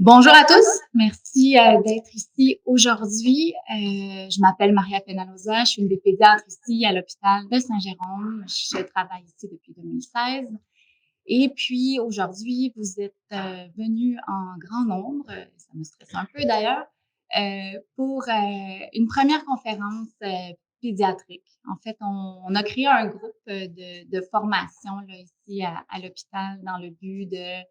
Bonjour à tous, merci d'être ici aujourd'hui. Je m'appelle Maria Penaloza, je suis une des pédiatres ici à l'hôpital de Saint-Jérôme. Je travaille ici depuis 2016. Et puis aujourd'hui, vous êtes venus en grand nombre, ça me stresse un peu d'ailleurs, pour une première conférence pédiatrique. En fait, on a créé un groupe de formation là, ici à l'hôpital dans le but de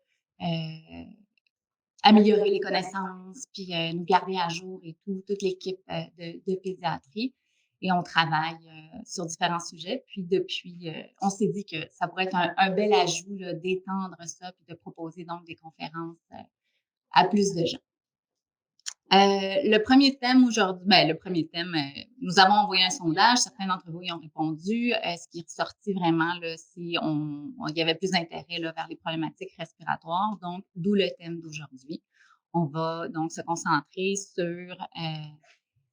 améliorer les connaissances, puis nous garder à jour et tout, toute l'équipe de pédiatrie. Et on travaille sur différents sujets. Puis depuis, on s'est dit que ça pourrait être un bel ajout d'étendre ça, puis de proposer donc des conférences à plus de gens. Le premier thème aujourd'hui, le premier thème, nous avons envoyé un sondage, certains d'entre vous y ont répondu. Ce qui est ressorti vraiment, là, il y avait plus d'intérêt là, vers les problématiques respiratoires, donc d'où le thème d'aujourd'hui. On va donc se concentrer sur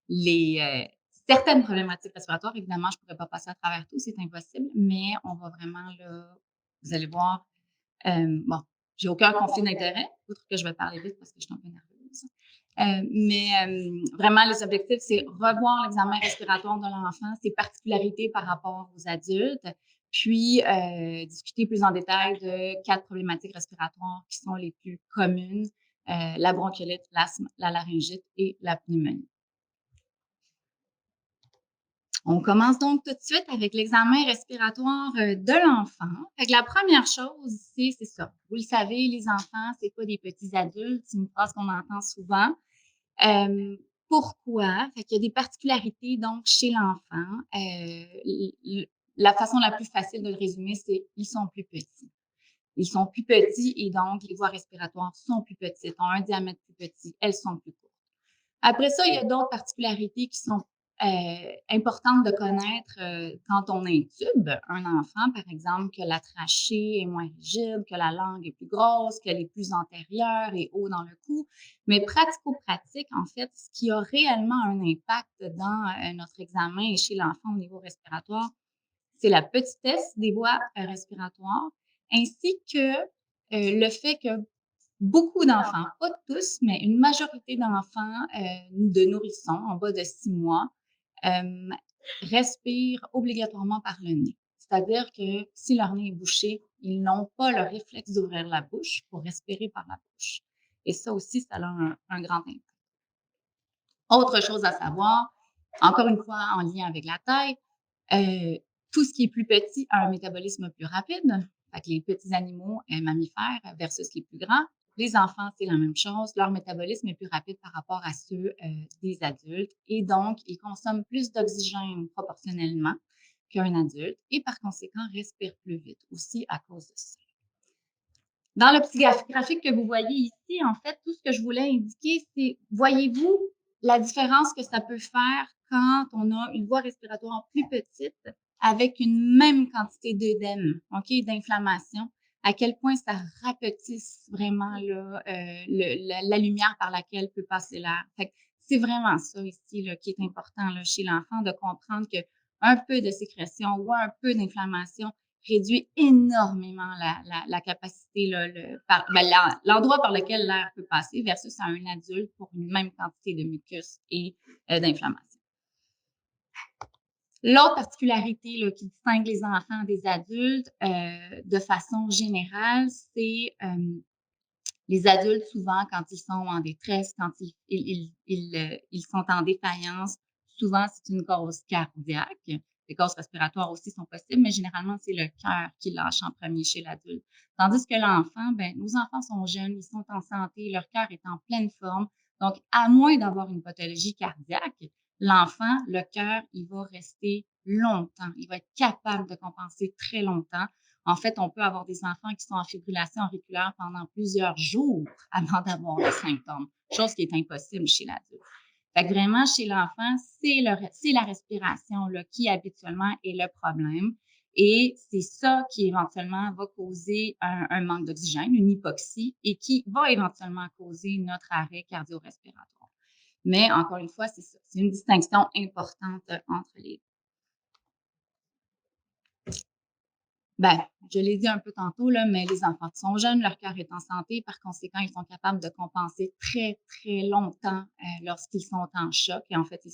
les certaines problématiques respiratoires. Évidemment, je ne pourrais pas passer à travers tout, c'est impossible, mais on va vraiment là, vous allez voir, bon, j'ai aucun conflit d'intérêt, outre que je vais parler vite parce que je suis un peu nerveuse. Vraiment, les objectifs, c'est revoir l'examen respiratoire de l'enfant, ses particularités par rapport aux adultes, puis discuter plus en détail de 4 problématiques respiratoires qui sont les plus communes, la bronchiolite, l'asthme, la laryngite et la pneumonie. On commence donc tout de suite avec l'examen respiratoire de l'enfant. Fait que la première chose ici, c'est ça. Vous le savez, les enfants, c'est pas des petits adultes. C'est une phrase qu'on entend souvent. Pourquoi? Fait qu'il y a des particularités donc chez l'enfant. La façon la plus facile de le résumer, c'est ils sont plus petits. Ils sont plus petits et donc les voies respiratoires sont plus petites, ont un diamètre plus petit, elles sont plus courtes. Après ça, il y a d'autres particularités qui sont importantes de connaître quand on intube un enfant, par exemple, que la trachée est moins rigide, que la langue est plus grosse, qu'elle est plus antérieure et haut dans le cou. Mais pratico-pratique, en fait, ce qui a réellement un impact dans notre examen et chez l'enfant au niveau respiratoire, c'est la petitesse des voies respiratoires, ainsi que le fait que beaucoup d'enfants, pas tous, mais une majorité d'enfants de nourrissons en bas de 6 mois euh, respirent obligatoirement par le nez. C'est-à-dire que si leur nez est bouché, ils n'ont pas le réflexe d'ouvrir la bouche pour respirer par la bouche. Et ça aussi, ça a un grand impact. Autre chose à savoir, encore une fois en lien avec la taille, euh, tout ce qui est plus petit a un métabolisme plus rapide. Fait que les petits animaux, mammifères versus les plus grands. Les enfants, c'est la même chose. Leur métabolisme est plus rapide par rapport à ceux des adultes et donc ils consomment plus d'oxygène proportionnellement qu'un adulte et par conséquent respirent plus vite aussi à cause de ça. Dans le petit graphique que vous voyez ici, en fait, tout ce que je voulais indiquer, c'est, voyez-vous la différence que ça peut faire quand on a une voie respiratoire plus petite avec une même quantité d'œdème, OK, d'inflammation, à quel point ça rapetisse vraiment là, la lumière par laquelle peut passer l'air. Fait que c'est vraiment ça ici là, qui est important là, chez l'enfant, de comprendre que un peu de sécrétion ou un peu d'inflammation réduit énormément la capacité, l'endroit par lequel l'air peut passer versus à un adulte pour une même quantité de mucus et d'inflammation. L'autre particularité là, qui distingue les enfants des adultes de façon générale, c'est les adultes, souvent, quand ils sont en détresse, quand ils sont en défaillance, souvent, c'est une cause cardiaque. Les causes respiratoires aussi sont possibles, mais généralement, c'est le cœur qui lâche en premier chez l'adulte. Tandis que l'enfant, nos enfants sont jeunes, ils sont en santé, leur cœur est en pleine forme. Donc, à moins d'avoir une pathologie cardiaque, l'enfant, le cœur, il va rester longtemps. Il va être capable de compenser très longtemps. En fait, on peut avoir des enfants qui sont en fibrillation auriculaire pendant plusieurs jours avant d'avoir les symptômes, chose qui est impossible chez l'adulte. Fait que vraiment, chez l'enfant, c'est la respiration là, qui habituellement est le problème. Et c'est ça qui éventuellement va causer un manque d'oxygène, une hypoxie, et qui va éventuellement causer notre arrêt cardio-respiratoire. Mais encore une fois, c'est ça. C'est une distinction importante entre les deux. Ben, je l'ai dit un peu tantôt, là, mais les enfants sont jeunes, leur cœur est en santé. Par conséquent, ils sont capables de compenser très, très longtemps lorsqu'ils sont en choc. Et en fait, ils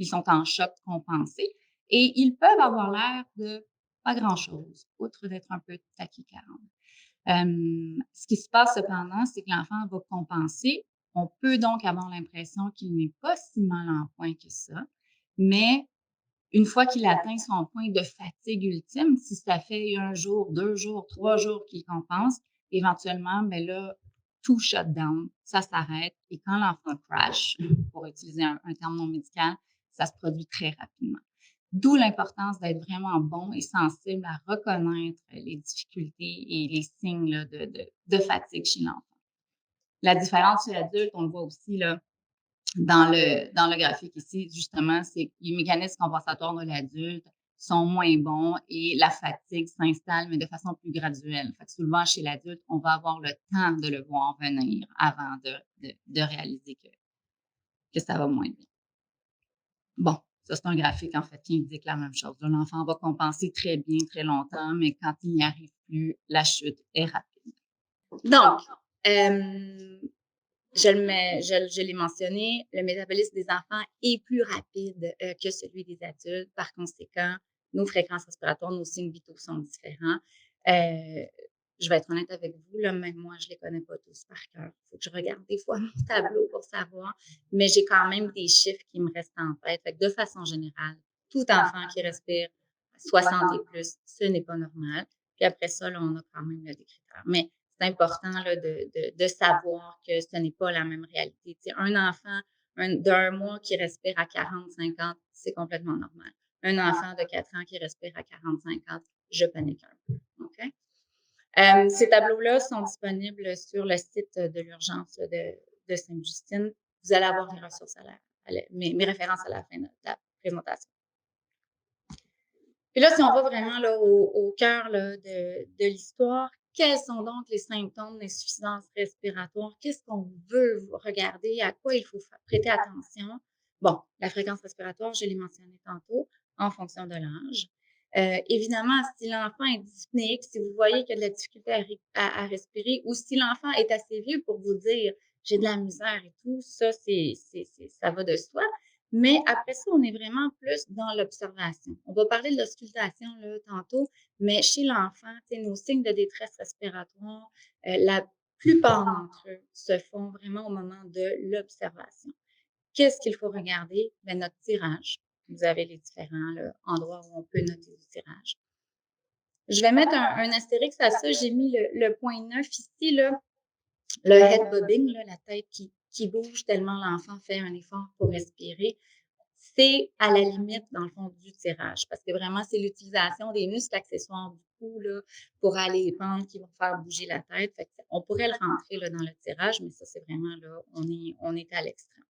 sont en choc compensé. Et ils peuvent avoir l'air de pas grand-chose, outre d'être un peu tachycarde. Ce qui se passe cependant, c'est que l'enfant va compenser. On peut donc avoir l'impression qu'il n'est pas si mal en point que ça, mais une fois qu'il atteint son point de fatigue ultime, si ça fait 1 jour, 2 jours, 3 jours qu'il compense, éventuellement, ben là, tout shut down, ça s'arrête et quand l'enfant crash, pour utiliser un terme non médical, ça se produit très rapidement. D'où l'importance d'être vraiment bon et sensible à reconnaître les difficultés et les signes là, de fatigue chez l'enfant. La différence chez l'adulte, on le voit aussi là, dans le graphique ici, justement, c'est que les mécanismes compensatoires de l'adulte sont moins bons et la fatigue s'installe, mais de façon plus graduelle. Fait que souvent, chez l'adulte, on va avoir le temps de le voir venir avant de réaliser que ça va moins bien. Bon, ça, c'est un graphique, en fait, qui indique la même chose. L'enfant va compenser très bien, très longtemps, mais quand il n'y arrive plus, la chute est rapide. Donc, je l'ai mentionné, le métabolisme des enfants est plus rapide que celui des adultes. Par conséquent, nos fréquences respiratoires, nos signes vitaux sont différents. Euh, je vais être honnête avec vous, là, même moi, je ne les connais pas tous par cœur. Il faut que je regarde des fois mon tableau pour savoir, mais j'ai quand même des chiffres qui me restent en tête. Fait que de façon générale, tout enfant qui respire 60 et plus, ce n'est pas normal. Puis après ça, là, on a quand même là, des critères. Mais c'est important là, de savoir que ce n'est pas la même réalité. T'sais, un enfant d'un mois qui respire à 40, 50, c'est complètement normal. Un enfant de 4 ans qui respire à 40, 50, je panique un peu. OK? Ces tableaux-là sont disponibles sur le site de l'urgence de Sainte-Justine. Vous allez avoir les ressources mes références à la fin de la présentation. Puis là, si on va vraiment là, au cœur là, de l'histoire, quels sont donc les symptômes d'insuffisance respiratoire? Qu'est-ce qu'on veut regarder? À quoi il faut prêter attention? Bon, la fréquence respiratoire, je l'ai mentionné tantôt, en fonction de l'âge. Évidemment, si l'enfant est dyspnéique, si vous voyez qu'il y a de la difficulté à respirer, ou si l'enfant est assez vieux pour vous dire j'ai de la misère et tout, ça, ça va de soi. Mais après ça, on est vraiment plus dans l'observation. On va parler de l'auscultation là, tantôt, mais chez l'enfant, nos signes de détresse respiratoire, la plupart d'entre eux se font vraiment au moment de l'observation. Qu'est-ce qu'il faut regarder? Bien, notre tirage. Vous avez les différents là, endroits où on peut noter le tirage. Je vais mettre un astérix à ça. J'ai mis le point 9 ici, là, le head bobbing, là, la tête qui bouge tellement l'enfant fait un effort pour respirer. C'est à la limite, dans le fond, du tirage, parce que vraiment, c'est l'utilisation des muscles accessoires du cou là, pour aller les pentes qui vont faire bouger la tête. Fait que on pourrait le rentrer là, dans le tirage, mais ça, c'est vraiment là, on est à l'extrême.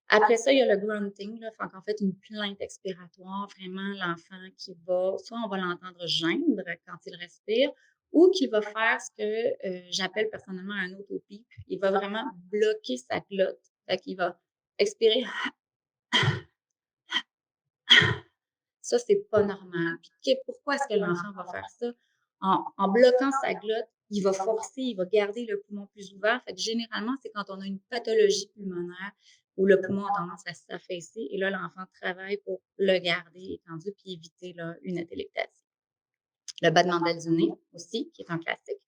Après ça, il y a le grunting, là, en fait, une plainte expiratoire, vraiment l'enfant qui va, soit on va l'entendre geindre quand il respire, ou qu'il va faire ce que j'appelle personnellement un autopipe. Il va vraiment bloquer sa glotte. Fait qu'il va expirer. Ça, c'est pas normal. Puis pourquoi est-ce que l'enfant va faire ça? En bloquant sa glotte, il va forcer, il va garder le poumon plus ouvert. Fait que généralement, c'est quand on a une pathologie pulmonaire où le poumon a tendance à s'affaisser et là, l'enfant travaille pour le garder étendu puis éviter là, une atelectasie. Le battement d'aile du nez aussi, qui est un classique.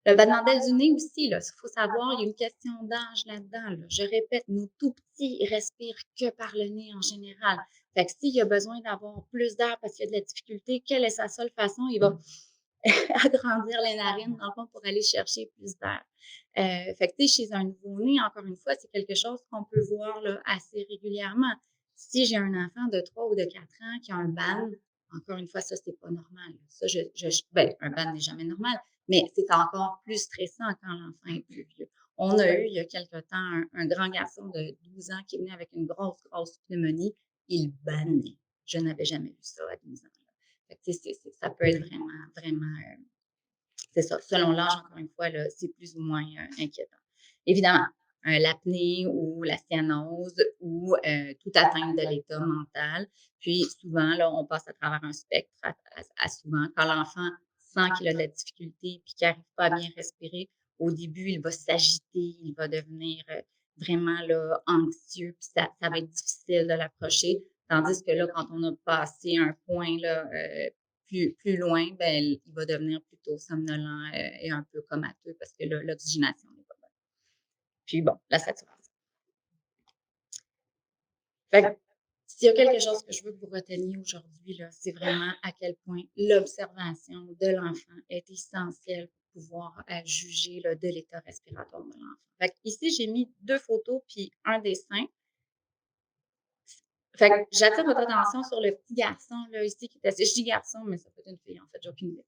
Le battement d'aile du nez aussi, il faut savoir, il y a une question d'âge là-dedans. Là. Je répète, nos tout petits ils respirent que par le nez en général. Fait que s'il y a besoin d'avoir plus d'air parce qu'il y a de la difficulté, quelle est sa seule façon? Il va agrandir les narines, dans le fond, pour aller chercher plus d'air. Fait que, chez un nouveau-né, encore une fois, c'est quelque chose qu'on peut voir là, assez régulièrement. Si j'ai un enfant de 3 ou de 4 ans qui a un ban, encore une fois, ça, c'est pas normal. Ça, un ban n'est jamais normal, mais c'est encore plus stressant quand l'enfant est plus vieux. On a eu, il y a quelque temps, un grand garçon de 12 ans qui venait avec une grosse, grosse pneumonie. Il bannait. Je n'avais jamais vu ça à 12 ans. Fait que, ça peut être vraiment, vraiment, c'est ça. Selon l'âge, encore une fois, là, c'est plus ou moins inquiétant. Évidemment, l'apnée ou la cyanose ou toute atteinte de l'état mental. Puis souvent, là, on passe à travers un spectre à souvent. Quand l'enfant sent qu'il a de la difficulté puis qu'il n'arrive pas à bien respirer, au début, il va s'agiter, il va devenir vraiment là, anxieux, puis ça va être difficile de l'approcher. Tandis que là, quand on a passé un point là, plus loin, ben, il va devenir plutôt somnolent et un peu comateux parce que là, l'oxygénation n'est pas bonne. Puis bon, la saturation. Fait que, s'il y a quelque chose que je veux que vous reteniez aujourd'hui, là, c'est vraiment à quel point l'observation de l'enfant est essentielle pour pouvoir juger là, de l'état respiratoire de l'enfant. Fait que ici, j'ai mis 2 photos puis un dessin. Fait que j'attire votre attention sur le petit garçon là, ici qui est assis. Je dis garçon, mais ça peut être une fille en fait, j'ai aucune idée.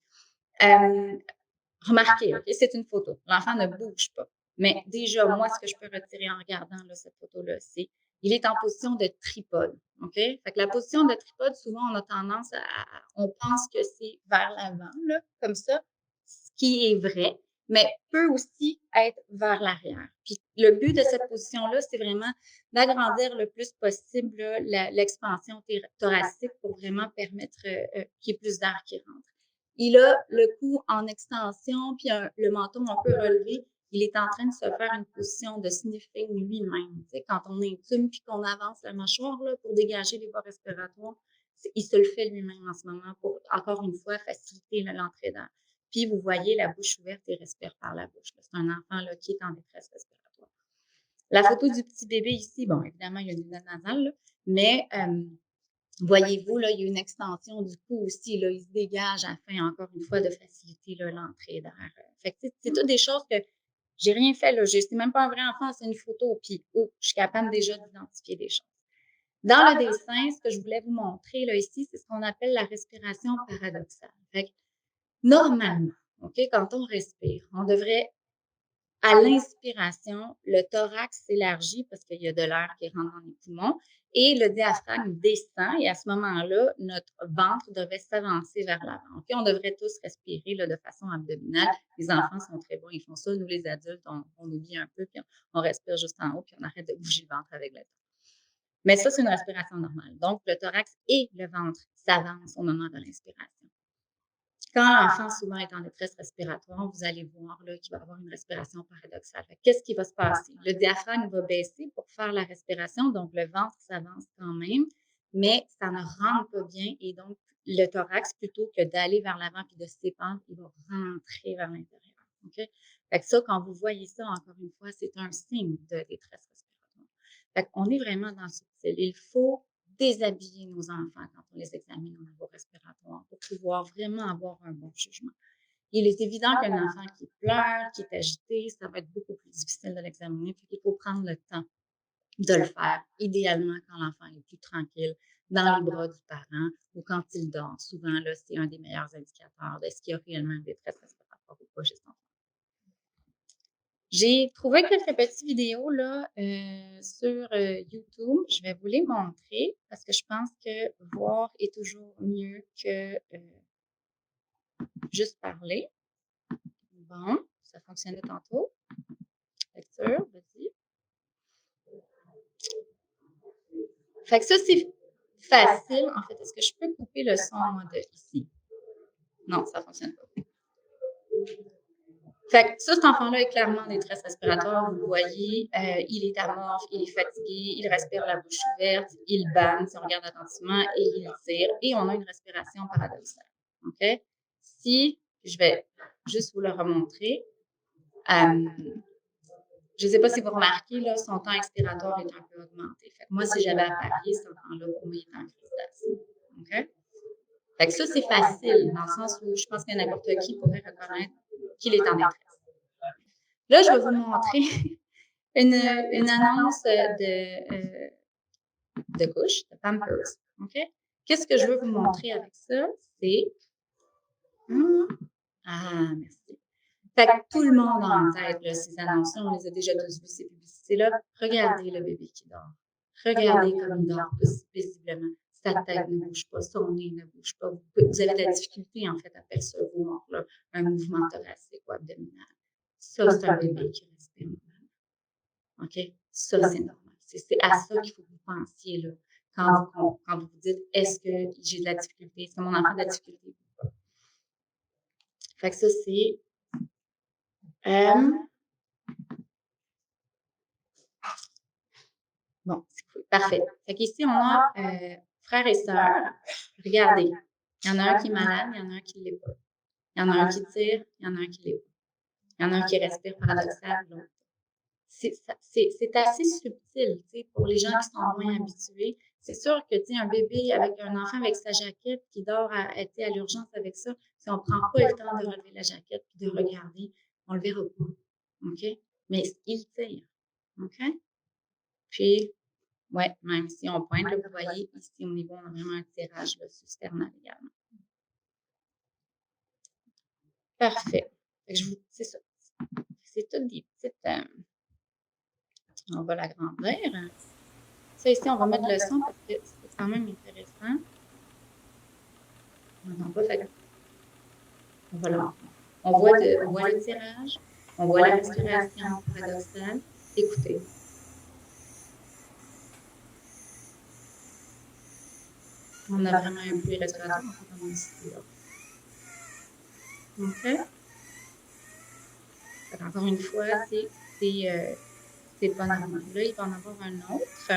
Remarquez, OK, c'est une photo. L'enfant ne bouge pas. Mais déjà, moi, ce que je peux retirer en regardant là, cette photo-là, c'est il est en position de tripode. OK? Fait que la position de tripode, souvent, on a tendance on pense que c'est vers l'avant, là, comme ça, ce qui est vrai, mais peut aussi être vers l'arrière. Puis le but de cette position-là, c'est vraiment d'agrandir le plus possible l'expansion thoracique pour vraiment permettre qu'il y ait plus d'air qui rentre. Il a le cou en extension, puis le menton un peu relevé. Il est en train de se faire une position de sniffing lui-même. Tu sais, quand on intume puis qu'on avance la mâchoire là, pour dégager les voies respiratoires, il se le fait lui-même en ce moment pour, encore une fois, faciliter l'entrée d'air. Puis, vous voyez la bouche ouverte et respire par la bouche. C'est un enfant là, qui est en détresse respiratoire. La photo du petit bébé ici, bon, évidemment, il y a une nasale, là, mais voyez-vous, là, il y a une extension du cou aussi, là, il se dégage afin, encore une fois, de faciliter l'entrée d'air. Fait que, c'est toutes des choses que j'ai rien fait, là. C'est même pas un vrai enfant, c'est une photo. Puis, je suis capable déjà d'identifier des choses. Dans le dessin, ce que je voulais vous montrer, là, ici, c'est ce qu'on appelle la respiration paradoxale. Fait que, normalement, OK, quand on respire, on devrait à l'inspiration, le thorax s'élargit parce qu'il y a de l'air qui rentre dans les poumons et le diaphragme descend et à ce moment-là, notre ventre devrait s'avancer vers l'avant. Okay? On devrait tous respirer là, de façon abdominale. Les enfants sont très bons, ils font ça. Nous, les adultes, on oublie un peu, puis on respire juste en haut, puis on arrête de bouger le ventre avec le temps. Mais ça, c'est une respiration normale. Donc, le thorax et le ventre s'avancent au moment de l'inspiration. Quand l'enfant souvent est en détresse respiratoire, vous allez voir qu'il va avoir une respiration paradoxale. Qu'est-ce qui va se passer? Le diaphragme va baisser pour faire la respiration, donc le ventre s'avance quand même, mais ça ne rentre pas bien et donc le thorax, plutôt que d'aller vers l'avant puis de s'épandre, il va rentrer vers l'intérieur. Okay? Fait que ça, quand vous voyez ça, encore une fois, c'est un signe de détresse respiratoire. Fait qu'on est vraiment dans ce style. Il faut déshabiller nos enfants quand on les examine au niveau respiratoire pour pouvoir vraiment avoir un bon jugement. Il est évident qu'un enfant qui pleure, qui est agité, ça va être beaucoup plus difficile de l'examiner, puis il faut prendre le temps de le faire, idéalement quand l'enfant est plus tranquille, dans les bras du parent ou quand il dort. Souvent, là, c'est un des meilleurs indicateurs de ce qu'il y a réellement une détresse respiratoire ou pas chez son enfant. J'ai trouvé quelques petites vidéos là, sur YouTube. Je vais vous les montrer parce que je pense que voir est toujours mieux que juste parler. Bon, ça fonctionnait tantôt. Lecture, vas-y. Fait que ça, c'est facile. En fait, est-ce que je peux couper le son de ici? Non, ça ne fonctionne pas. Fait que ça, cet enfant-là est clairement en détresse respiratoire. Vous le voyez, il est amorphe, il est fatigué, il respire la bouche ouverte, il banne si on regarde attentivement et il tire. Et on a une respiration paradoxale. OK? Si, je vais juste vous le remontrer. Je ne sais pas si vous remarquez, là, son temps expiratoire est un peu augmenté. Fait que moi, si j'avais à parier, cet enfant-là, pour moi, il est en crise d'asthme. OK? Fait que ça, c'est facile, dans le sens où je pense que n'importe qui pourrait reconnaître qu'il est en détresse. Là, je vais vous montrer une annonce de couche, de Pampers. OK? Qu'est-ce que je veux vous montrer avec ça? C'est. Ah, merci. Fait que tout le monde a en tête là, ces annonces-là, on les a déjà tous vues, ces publicités-là. Regardez le bébé qui dort. Regardez comme il dort paisiblement. Sa tête ne bouge pas, son nez ne bouge pas. Vous avez de la difficulté, en fait, à percevoir là, un mouvement thoracique ou abdominal. Ça, c'est un bébé qui respire normalement. OK? Ça, c'est normal. C'est à ça qu'il faut que vous pensiez, là, quand vous vous dites, est-ce que j'ai de la difficulté? Est-ce que mon enfant a de la difficulté? Fait que ça, c'est. Bon, c'est cool. Parfait. Fait qu'ici, on a frères et sœurs. Regardez. Il y en a un qui est malade, il y en a un qui ne l'est pas. Il y en a un qui tire, il y en a un qui ne l'est pas. Il y en a un qui respire paradoxal, l'autre. C'est assez subtil, tu sais, pour les gens qui sont moins habitués. C'est sûr que, tu sais, un bébé avec un enfant avec sa jaquette qui dort à l'urgence avec ça, si on ne prend pas le temps de relever la jaquette et de regarder, on ne le verra pas. OK? Mais il tire. OK? Puis, ouais, même si on pointe, là, vous voyez, ici, au niveau, on a vraiment un tirage là, sous-sternal également. Parfait. C'est ça. C'est toutes des petites. On va l'agrandir. Ça, ici, on va mettre le son parce que c'est quand même intéressant. On n'entend pas, fait voilà. On voit le tirage, on voit la respiration paradoxale. Écoutez. On a vraiment un bruit respiratoire, on peut commencer là. OK? Encore une fois, c'est pas normal. Là, il va en avoir un autre.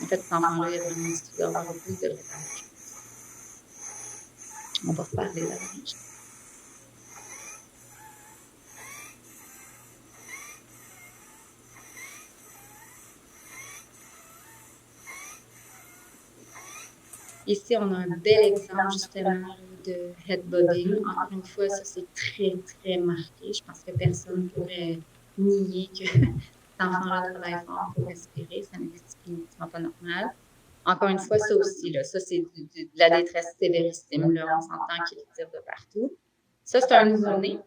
En fait, cet enfant-là, il y a vraiment dit qu'il doit avoir plus de retard. On va reparler davantage. Ici, on a un bel exemple justement de head bobbing. Encore une fois, ça c'est très, très marqué. Je pense que personne ne pourrait nier que cet enfant-là travaille fort pour respirer. Ça n'est définitivement pas normal. Encore une fois, ça aussi, là, ça c'est de la détresse sévérissime. Là, on s'entend qu'il tire de partout. Ça, c'est un nouveau-né.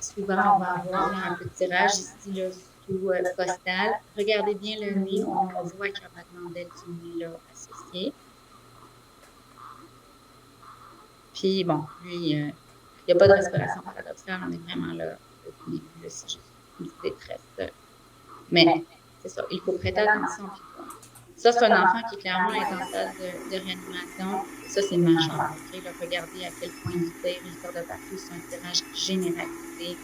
Souvent, on va avoir là, un peu de tirage ici là, sous costal. Regardez bien le nez. On voit qu'il y a un battement d'aile du nez là, associé. Puis, bon, lui, il n'y a pas de respiration paradoxale. On est vraiment là au début, c'est juste une petite détresse. Mais, c'est ça, il faut prêter attention. Ça, c'est un enfant qui, clairement, est en stade de réanimation. Ça, c'est majeur. Okay? Là, regardez à quel point il tire de partout. C'est un tirage généralisé.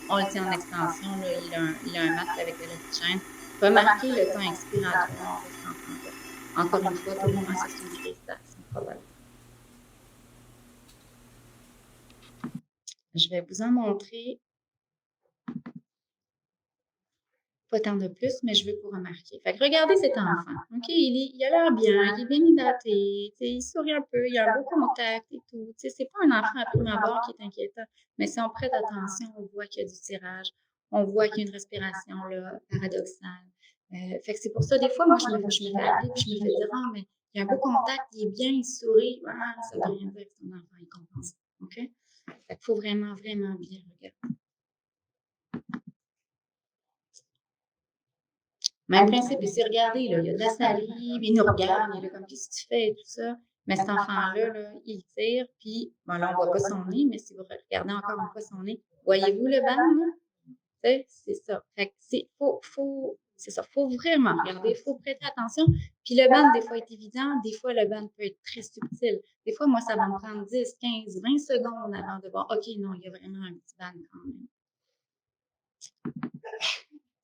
On le tient en extension. Là, il a un masque avec de l'oxygène. Remarquez le temps expiratoire de cet enfant-là. Encore une fois, pour moi, c'est une récitation probable. Je vais vous en montrer pas tant de plus, mais je veux que vous remarquiez. Fait que regardez cet enfant. OK, il a l'air bien, il est bien hydraté, il sourit un peu, il a un beau contact et tout. C'est pas un enfant à prime abord qui est inquiétant, mais si on prête attention, on voit qu'il y a du tirage, on voit qu'il y a une respiration là, paradoxale. Fait que c'est pour ça, des fois, moi, je me fais appeler puis je me fais dire, ah, mais il y a un beau contact, il est bien, il sourit. Ah, ça veut rien dire que ton enfant est compensé. OK? Fait qu'il faut vraiment, vraiment bien regarder. Même principe, ici, regardez, là, il y a de la salive, il nous regarde, il est là comme, qu'est-ce que tu fais et tout ça. Mais cet enfant-là, là, il tire, puis, bon, là, on ne voit pas son nez, mais si vous regardez encore une fois son nez, voyez-vous le ban, là? C'est ça. Fait que c'est ça, faut vraiment regarder, il faut prêter attention. Puis le ban, des fois, est évident, des fois, le ban peut être très subtil. Des fois, moi, ça va me prendre 10, 15, 20 secondes avant de voir, OK, non, il y a vraiment un petit ban quand même.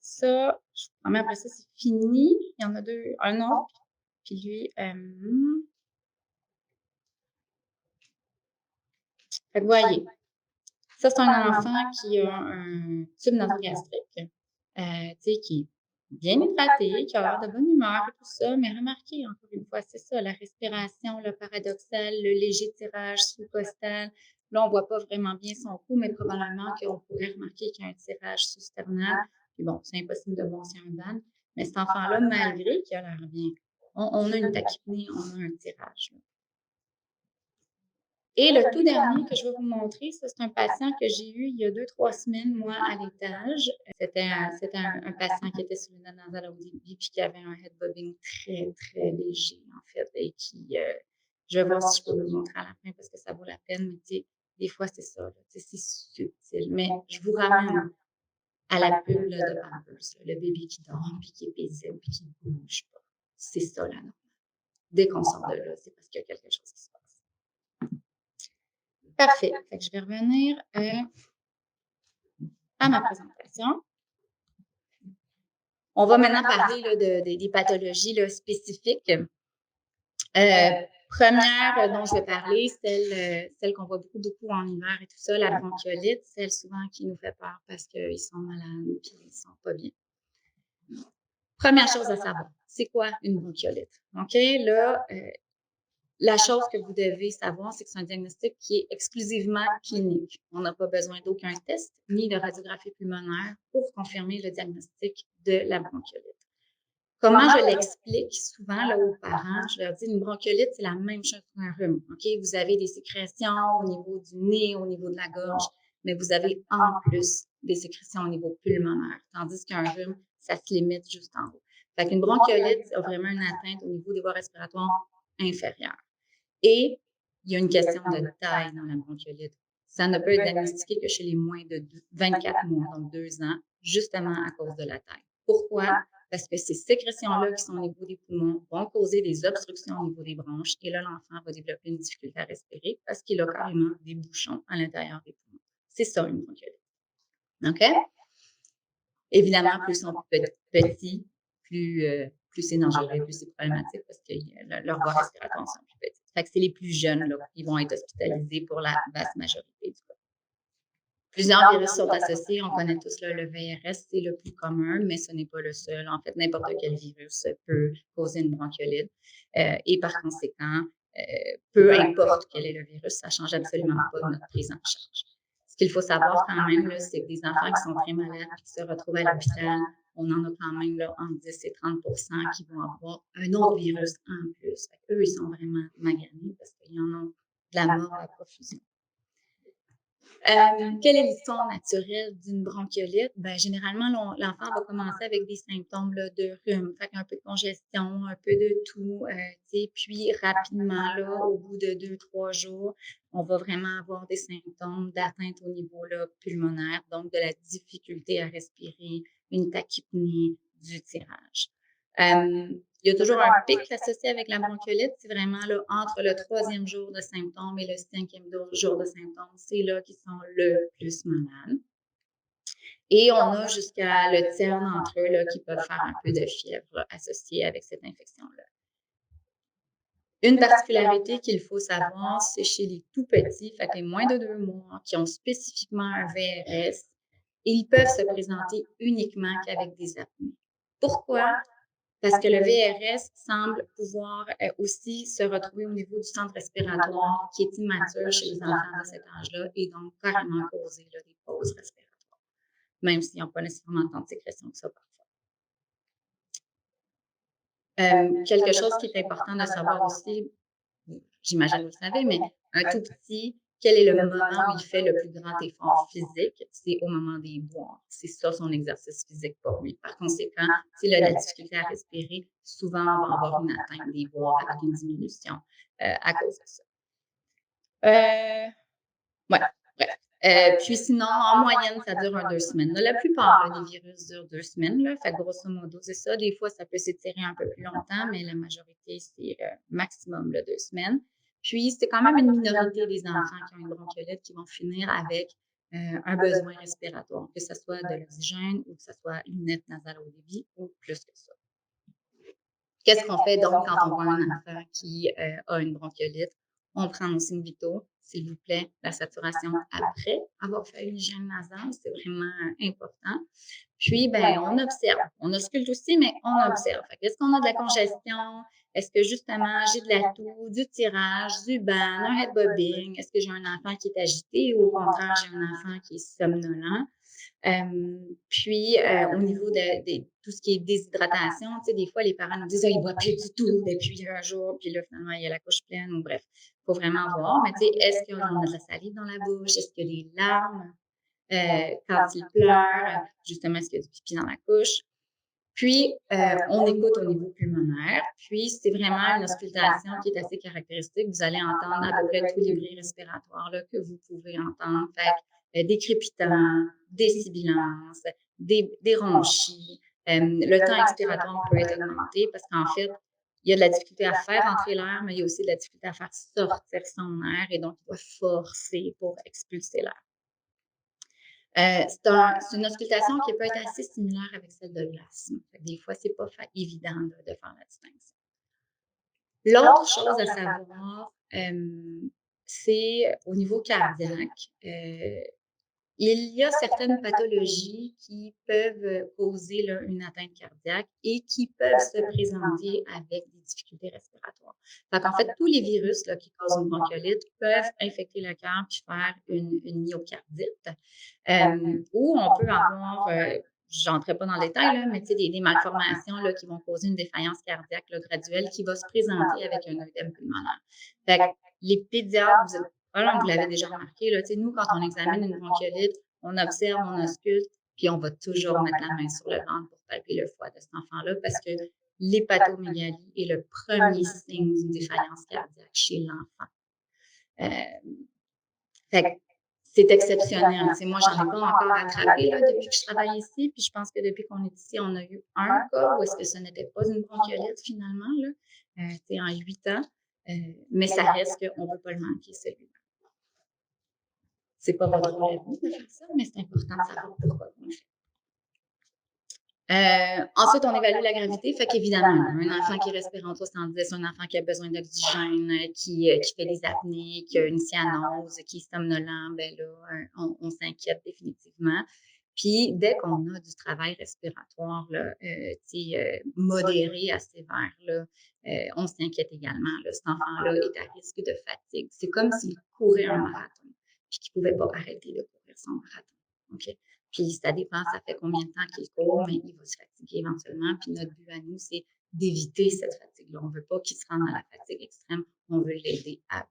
Ça, je vous promets, après ça, c'est fini. Il y en a un autre. Puis lui, fait que vous voyez, ça, c'est un enfant qui a un tube nasogastrique, qui est bien hydraté, qui a l'air de bonne humeur et tout ça, mais remarquez, encore une fois, c'est ça, la respiration, le paradoxal, le léger tirage sous-costal. Là, on ne voit pas vraiment bien son cou, mais probablement qu'on pourrait remarquer qu'il y a un tirage sous-sternal. Puis bon, c'est impossible de voir s'il y a un ban, mais cet enfant-là, malgré qu'il a l'air bien, on a une tachypnée, on a un tirage. Là. Et le tout dernier que je vais vous montrer, ça, c'est un patient que j'ai eu il y a 2-3 semaines, moi, à l'étage. C'était un patient qui était sur une nasale au début, puis qui avait un head bobbing très, très léger, en fait, et qui, je vais voir si je peux vous le montrer à la fin parce que ça vaut la peine, mais Des fois, c'est ça, là, tu sais, c'est subtil. Mais je vous ramène à la pub là, de Pampers, là, le bébé qui dort, puis qui est paisible, puis qui ne bouge pas. C'est ça, là, non. Dès qu'on sort de là, c'est parce qu'il y a quelque chose qui se passe. Parfait. Fait que je vais revenir à ma présentation. On va maintenant parler là, des pathologies là, spécifiques. Première dont je vais parler, celle qu'on voit beaucoup en hiver et tout ça, la bronchiolite, celle souvent qui nous fait peur parce qu'ils sont malades et ils ne sont pas bien. Première chose à savoir, c'est quoi une bronchiolite? OK, là, la chose que vous devez savoir, c'est que c'est un diagnostic qui est exclusivement clinique. On n'a pas besoin d'aucun test ni de radiographie pulmonaire pour confirmer le diagnostic de la bronchiolite. Comment je l'explique souvent là, aux parents? Je leur dis une bronchiolite, c'est la même chose qu'un rhume. OK? Vous avez des sécrétions au niveau du nez, au niveau de la gorge, mais vous avez en plus des sécrétions au niveau pulmonaire, tandis qu'un rhume, ça se limite juste en haut. Fait qu'une bronchiolite a vraiment une atteinte au niveau des voies respiratoires inférieures. Et il y a une question de taille dans la bronchiolite. Ça ne peut être diagnostiqué que chez les moins de 24 mois, donc 2 ans, justement à cause de la taille. Pourquoi? Parce que ces sécrétions-là qui sont au niveau des poumons vont causer des obstructions au niveau des bronches et là, l'enfant va développer une difficulté à respirer parce qu'il a carrément des bouchons à l'intérieur des poumons. C'est ça, une bronchiolite. OK? Évidemment, plus ils sont petits, plus c'est dangereux, plus c'est problématique parce que leurs voies respiratoires sont plus petites. Fait que c'est les plus jeunes là, qui vont être hospitalisés pour la vaste majorité du cas. Plusieurs virus sont associés. On connaît tous là, le VRS, c'est le plus commun, mais ce n'est pas le seul. En fait, n'importe quel virus peut causer une bronchiolite. Et par conséquent, peu importe quel est le virus, ça ne change absolument pas notre prise en charge. Ce qu'il faut savoir quand même, c'est que des enfants qui sont très malades et qui se retrouvent à l'hôpital, on en a quand même là, entre 10 et 30 qui vont avoir un autre virus en plus. Eux, ils sont vraiment maganés parce qu'ils en ont de la mort à profusion. Quelle est l'histoire naturelle d'une bronchiolite? Ben, généralement, l'enfant va commencer avec des symptômes là, de rhume, fait un peu de congestion, un peu de toux, puis rapidement, là, au bout de 2-3 jours, on va vraiment avoir des symptômes d'atteinte au niveau là, pulmonaire, donc de la difficulté à respirer, une tachypnée, du tirage. Il y a toujours un pic associé avec la bronchiolite. C'est vraiment là, entre le 3e jour de symptômes et le 5e jour de symptômes. C'est là qu'ils sont le plus malades. Et on a jusqu'à le tiers d'entre eux là, qui peuvent faire un peu de fièvre là, associée avec cette infection-là. Une particularité qu'il faut savoir, c'est chez les tout petits, fait que les moins de 2 mois, qui ont spécifiquement un VRS, ils peuvent se présenter uniquement qu'avec des apnées. Pourquoi? Parce que le VRS semble pouvoir aussi se retrouver au niveau du centre respiratoire qui est immature chez les enfants de cet âge-là et donc carrément causer là, des pauses respiratoires, même s'ils n'ont pas nécessairement tant de sécrétion que ça parfois. Quelque chose qui est important de savoir aussi, j'imagine que vous le savez, mais un tout petit, quel est le moment où il fait le plus grand effort physique? C'est au moment des boires. C'est ça son exercice physique pour lui. Par conséquent, s'il a de la difficulté à respirer, souvent on va avoir une atteinte des boires avec une diminution à cause de ça. Voilà. Puis sinon, en moyenne, ça dure 2 semaines. Là, la plupart des virus durent 2 semaines. Là, fait grosso modo, c'est ça. Des fois, ça peut s'étirer un peu plus longtemps, mais la majorité, c'est maximum là, 2 semaines. Puis, c'est quand même une minorité des enfants qui ont une bronchiolite qui vont finir avec un besoin respiratoire, que ce soit de l'oxygène ou que ce soit lunettes nasales au débit ou plus que ça. Qu'est-ce qu'on fait donc quand on voit un enfant qui a une bronchiolite? On prend nos signes vitaux, s'il vous plaît, la saturation après avoir fait une hygiène nasale, c'est vraiment important. Puis, ben, on observe. On ausculte aussi, mais on observe. Est-ce qu'on a de la congestion? Est-ce que justement, j'ai de la toux, du tirage, du ban, un head bobbing? Est-ce que j'ai un enfant qui est agité ou au contraire, j'ai un enfant qui est somnolent? Puis, au niveau de tout ce qui est déshydratation, tu sais, des fois, les parents nous disent « Ah, il ne boit plus du tout depuis un jour. » Puis là, finalement, il y a la couche pleine. Ou bref, il faut vraiment voir. Mais tu sais, est-ce qu'on a de la salive dans la bouche? Est-ce qu'il y a des larmes? Quand il pleure, justement, est-ce qu'il y a du pipi dans la couche? Puis, on écoute au niveau pulmonaire. Puis, c'est vraiment une auscultation qui est assez caractéristique. Vous allez entendre à peu près tous les bruits respiratoires là, que vous pouvez entendre. Fait que, des crépitants, des sibilances, des ronchis. Le temps expiratoire peut être augmenté parce qu'en fait, il y a de la difficulté à faire entrer l'air, mais il y a aussi de la difficulté à faire sortir son air et donc il doit forcer pour expulser l'air. C'est une auscultation qui peut être assez similaire avec celle de l'asthme. Des fois, c'est pas évident là, de faire la distinction. L'autre chose à savoir, c'est au niveau cardiaque. Il y a certaines pathologies qui peuvent causer là, une atteinte cardiaque et qui peuvent se présenter avec des difficultés respiratoires. Fait qu'en fait, tous les virus là, qui causent une bronchiolite peuvent infecter le cœur puis faire une myocardite. Ou on peut avoir, je n'entrerai pas dans le détail, là, mais des malformations là, qui vont causer une défaillance cardiaque là, graduelle qui va se présenter avec un œdème pulmonaire. Fait que les pédiatres, vous l'avez déjà remarqué, là, nous, quand on examine une bronchiolite, on observe, on ausculte, puis on va toujours mettre la main sur le ventre pour palper le foie de cet enfant-là parce que l'hépatomégalies est le premier signe d'une défaillance cardiaque chez l'enfant. Fait que c'est exceptionnel. Moi, j'en ai pas encore attrapé là, depuis que je travaille ici, puis je pense que depuis qu'on est ici, on a eu un cas où est-ce que ce n'était pas une bronchiolite finalement, là, en 8 ans, mais ça reste qu'on ne peut pas le manquer, celui-là. C'est pas votre rôle à vous de faire ça, mais c'est important de savoir pourquoi on le fait. Ensuite, on évalue la gravité. Fait qu'évidemment, un enfant qui respire en 310, un enfant qui a besoin d'oxygène, qui fait des apnées, qui a une cyanose, qui est somnolent, ben là, on s'inquiète définitivement. Puis, dès qu'on a du travail respiratoire là, modéré à sévère, là, on s'inquiète également. Là, cet enfant-là est à risque de fatigue. C'est comme s'il courait un marathon, puis qu'il ne pouvait pas arrêter de courir son marathon. OK? Puis ça dépend, ça fait combien de temps qu'il court, mais il va se fatiguer éventuellement. Puis notre but à nous, c'est d'éviter cette fatigue-là. On ne veut pas qu'il se rende à la fatigue extrême, on veut l'aider à.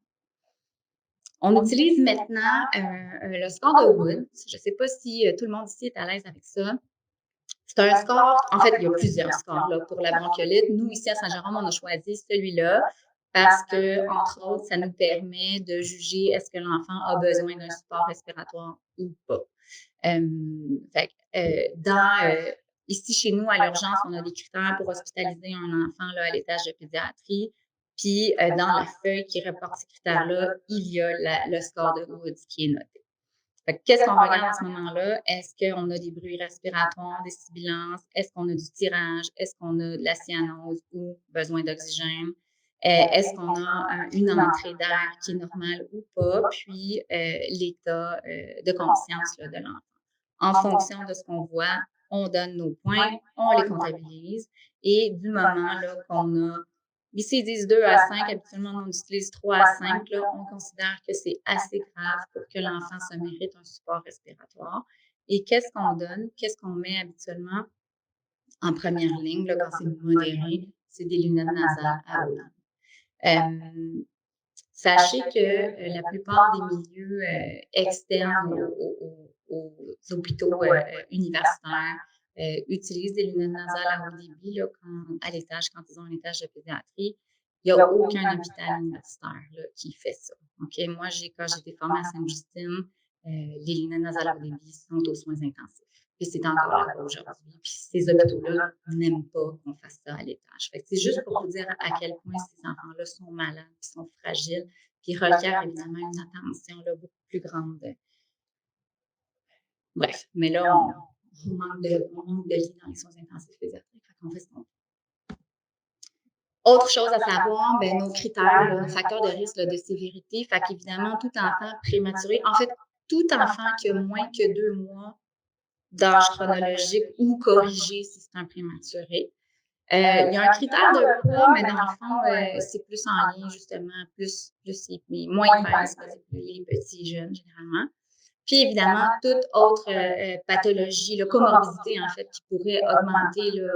On utilise maintenant le score de Woods. Je ne sais pas si tout le monde ici est à l'aise avec ça. C'est un score, en fait, il y a plusieurs scores là, pour la bronchiolite. Nous, ici à Saint-Jérôme, on a choisi celui-là parce que, entre autres, ça nous permet de juger est-ce que l'enfant a besoin d'un support respiratoire ou pas. Ici, chez nous, à l'urgence, on a des critères pour hospitaliser un enfant là, à l'étage de pédiatrie. Puis, dans la feuille qui reporte ces critères-là, il y a le score de Woods qui est noté. Qu'est-ce qu'on regarde à ce moment-là? Est-ce qu'on a des bruits respiratoires, des sibilances? Est-ce qu'on a du tirage? Est-ce qu'on a de la cyanose ou besoin d'oxygène? Est-ce qu'on a une entrée d'air qui est normale ou pas? Puis, l'état de conscience là, de l'enfant. En fonction de ce qu'on voit, on donne nos points, on les comptabilise et du moment là, qu'on a, ici ils disent 2 à 5, habituellement on utilise 3 à 5, là, on considère que c'est assez grave pour que l'enfant se mérite un support respiratoire. Et qu'est-ce qu'on donne? Qu'est-ce qu'on met habituellement en première ligne là, quand c'est modéré? C'est des lunettes nasales à eau. Sachez que la plupart des milieux externes aux hôpitaux universitaires utilisent des lunettes nasales à haut débit là, à l'étage, quand ils ont un étage de pédiatrie. Il n'y a aucun hôpital universitaire là, qui fait ça. Okay? Moi, quand j'ai été formée à Sainte-Justine, les lunettes nasales à haut débit sont aux soins intensifs. Puis c'est encore là aujourd'hui. Puis ces hôpitaux-là n'aiment pas qu'on fasse ça à l'étage. C'est juste pour vous dire à quel point ces enfants-là sont malades, puis sont fragiles, puis requièrent évidemment une attention là, beaucoup plus grande. Bref, mais là, on manque de lits dans les soins intensifs pédiatriques. Fait qu'on fait ce qu'on fait. Autre chose à savoir, ben, nos critères, là, nos facteurs de risque là, de sévérité. Fait qu'évidemment, tout enfant prématuré, en fait, tout enfant qui a moins que 2 mois d'âge chronologique ou corrigé si c'est un prématuré. Il y a un critère de poids, mais dans le fond, c'est plus en lien, justement, moins mince, c'est plus les petits jeunes, généralement. Puis, évidemment, toute autre pathologie, là, comorbidité, en fait, qui pourrait augmenter là,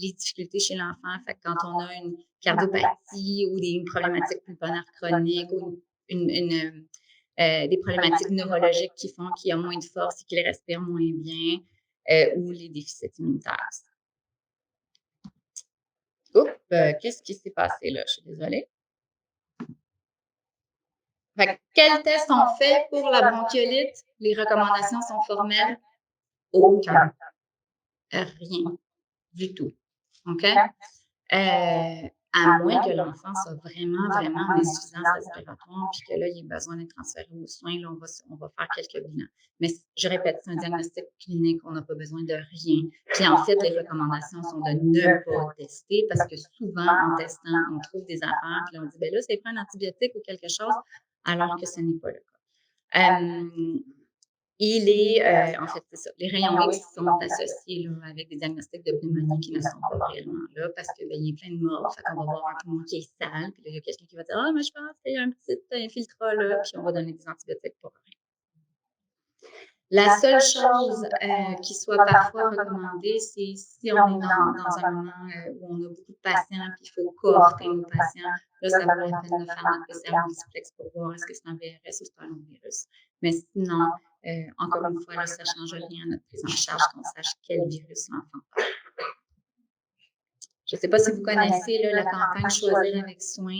les difficultés chez l'enfant. Fait que quand on a une cardiopathie ou une problématique pulmonaire chronique ou des problématiques neurologiques qui font qu'il y a moins de force et qu'il respire moins bien ou les déficits immunitaires. Oups, qu'est-ce qui s'est passé là? Je suis désolée. Fait que quels tests sont faits pour la bronchiolite? Les recommandations sont formelles? Aucun. Rien du tout. OK? À moins que l'enfant soit vraiment, vraiment en insuffisance respiratoire, puis que là, il ait besoin d'être transféré aux soins, là, on va faire quelques bilans. Mais je répète, c'est un diagnostic clinique, on n'a pas besoin de rien. Puis en fait, les recommandations sont de ne pas tester parce que souvent, en testant, on trouve des affaires, puis là, on dit, ben là, c'est pas un antibiotique ou quelque chose, alors que ce n'est pas le cas. En fait, c'est ça, les rayons X sont associés là, avec des diagnostics de pneumonie qui ne sont pas réellement là parce qu'il y a plein de morts. Fait qu'on va voir un poumon qui est sale, puis là, il y a quelqu'un qui va dire ah, mais je pense qu'il y a un petit infiltrat là, puis on va donner des antibiotiques pour rien. La seule chose qui soit parfois recommandée, c'est si on est dans un moment où on a beaucoup de patients, puis il faut cohorter nos patients, là, ça vaut la peine de faire notre PCR multiplex pour voir est-ce que c'est un VRS ou c'est un virus. Mais sinon, encore une fois, là, ça ne change rien à notre prise en charge qu'on sache quel virus l'enfant a. Je ne sais pas si vous connaissez là, la campagne Choisir avec soin,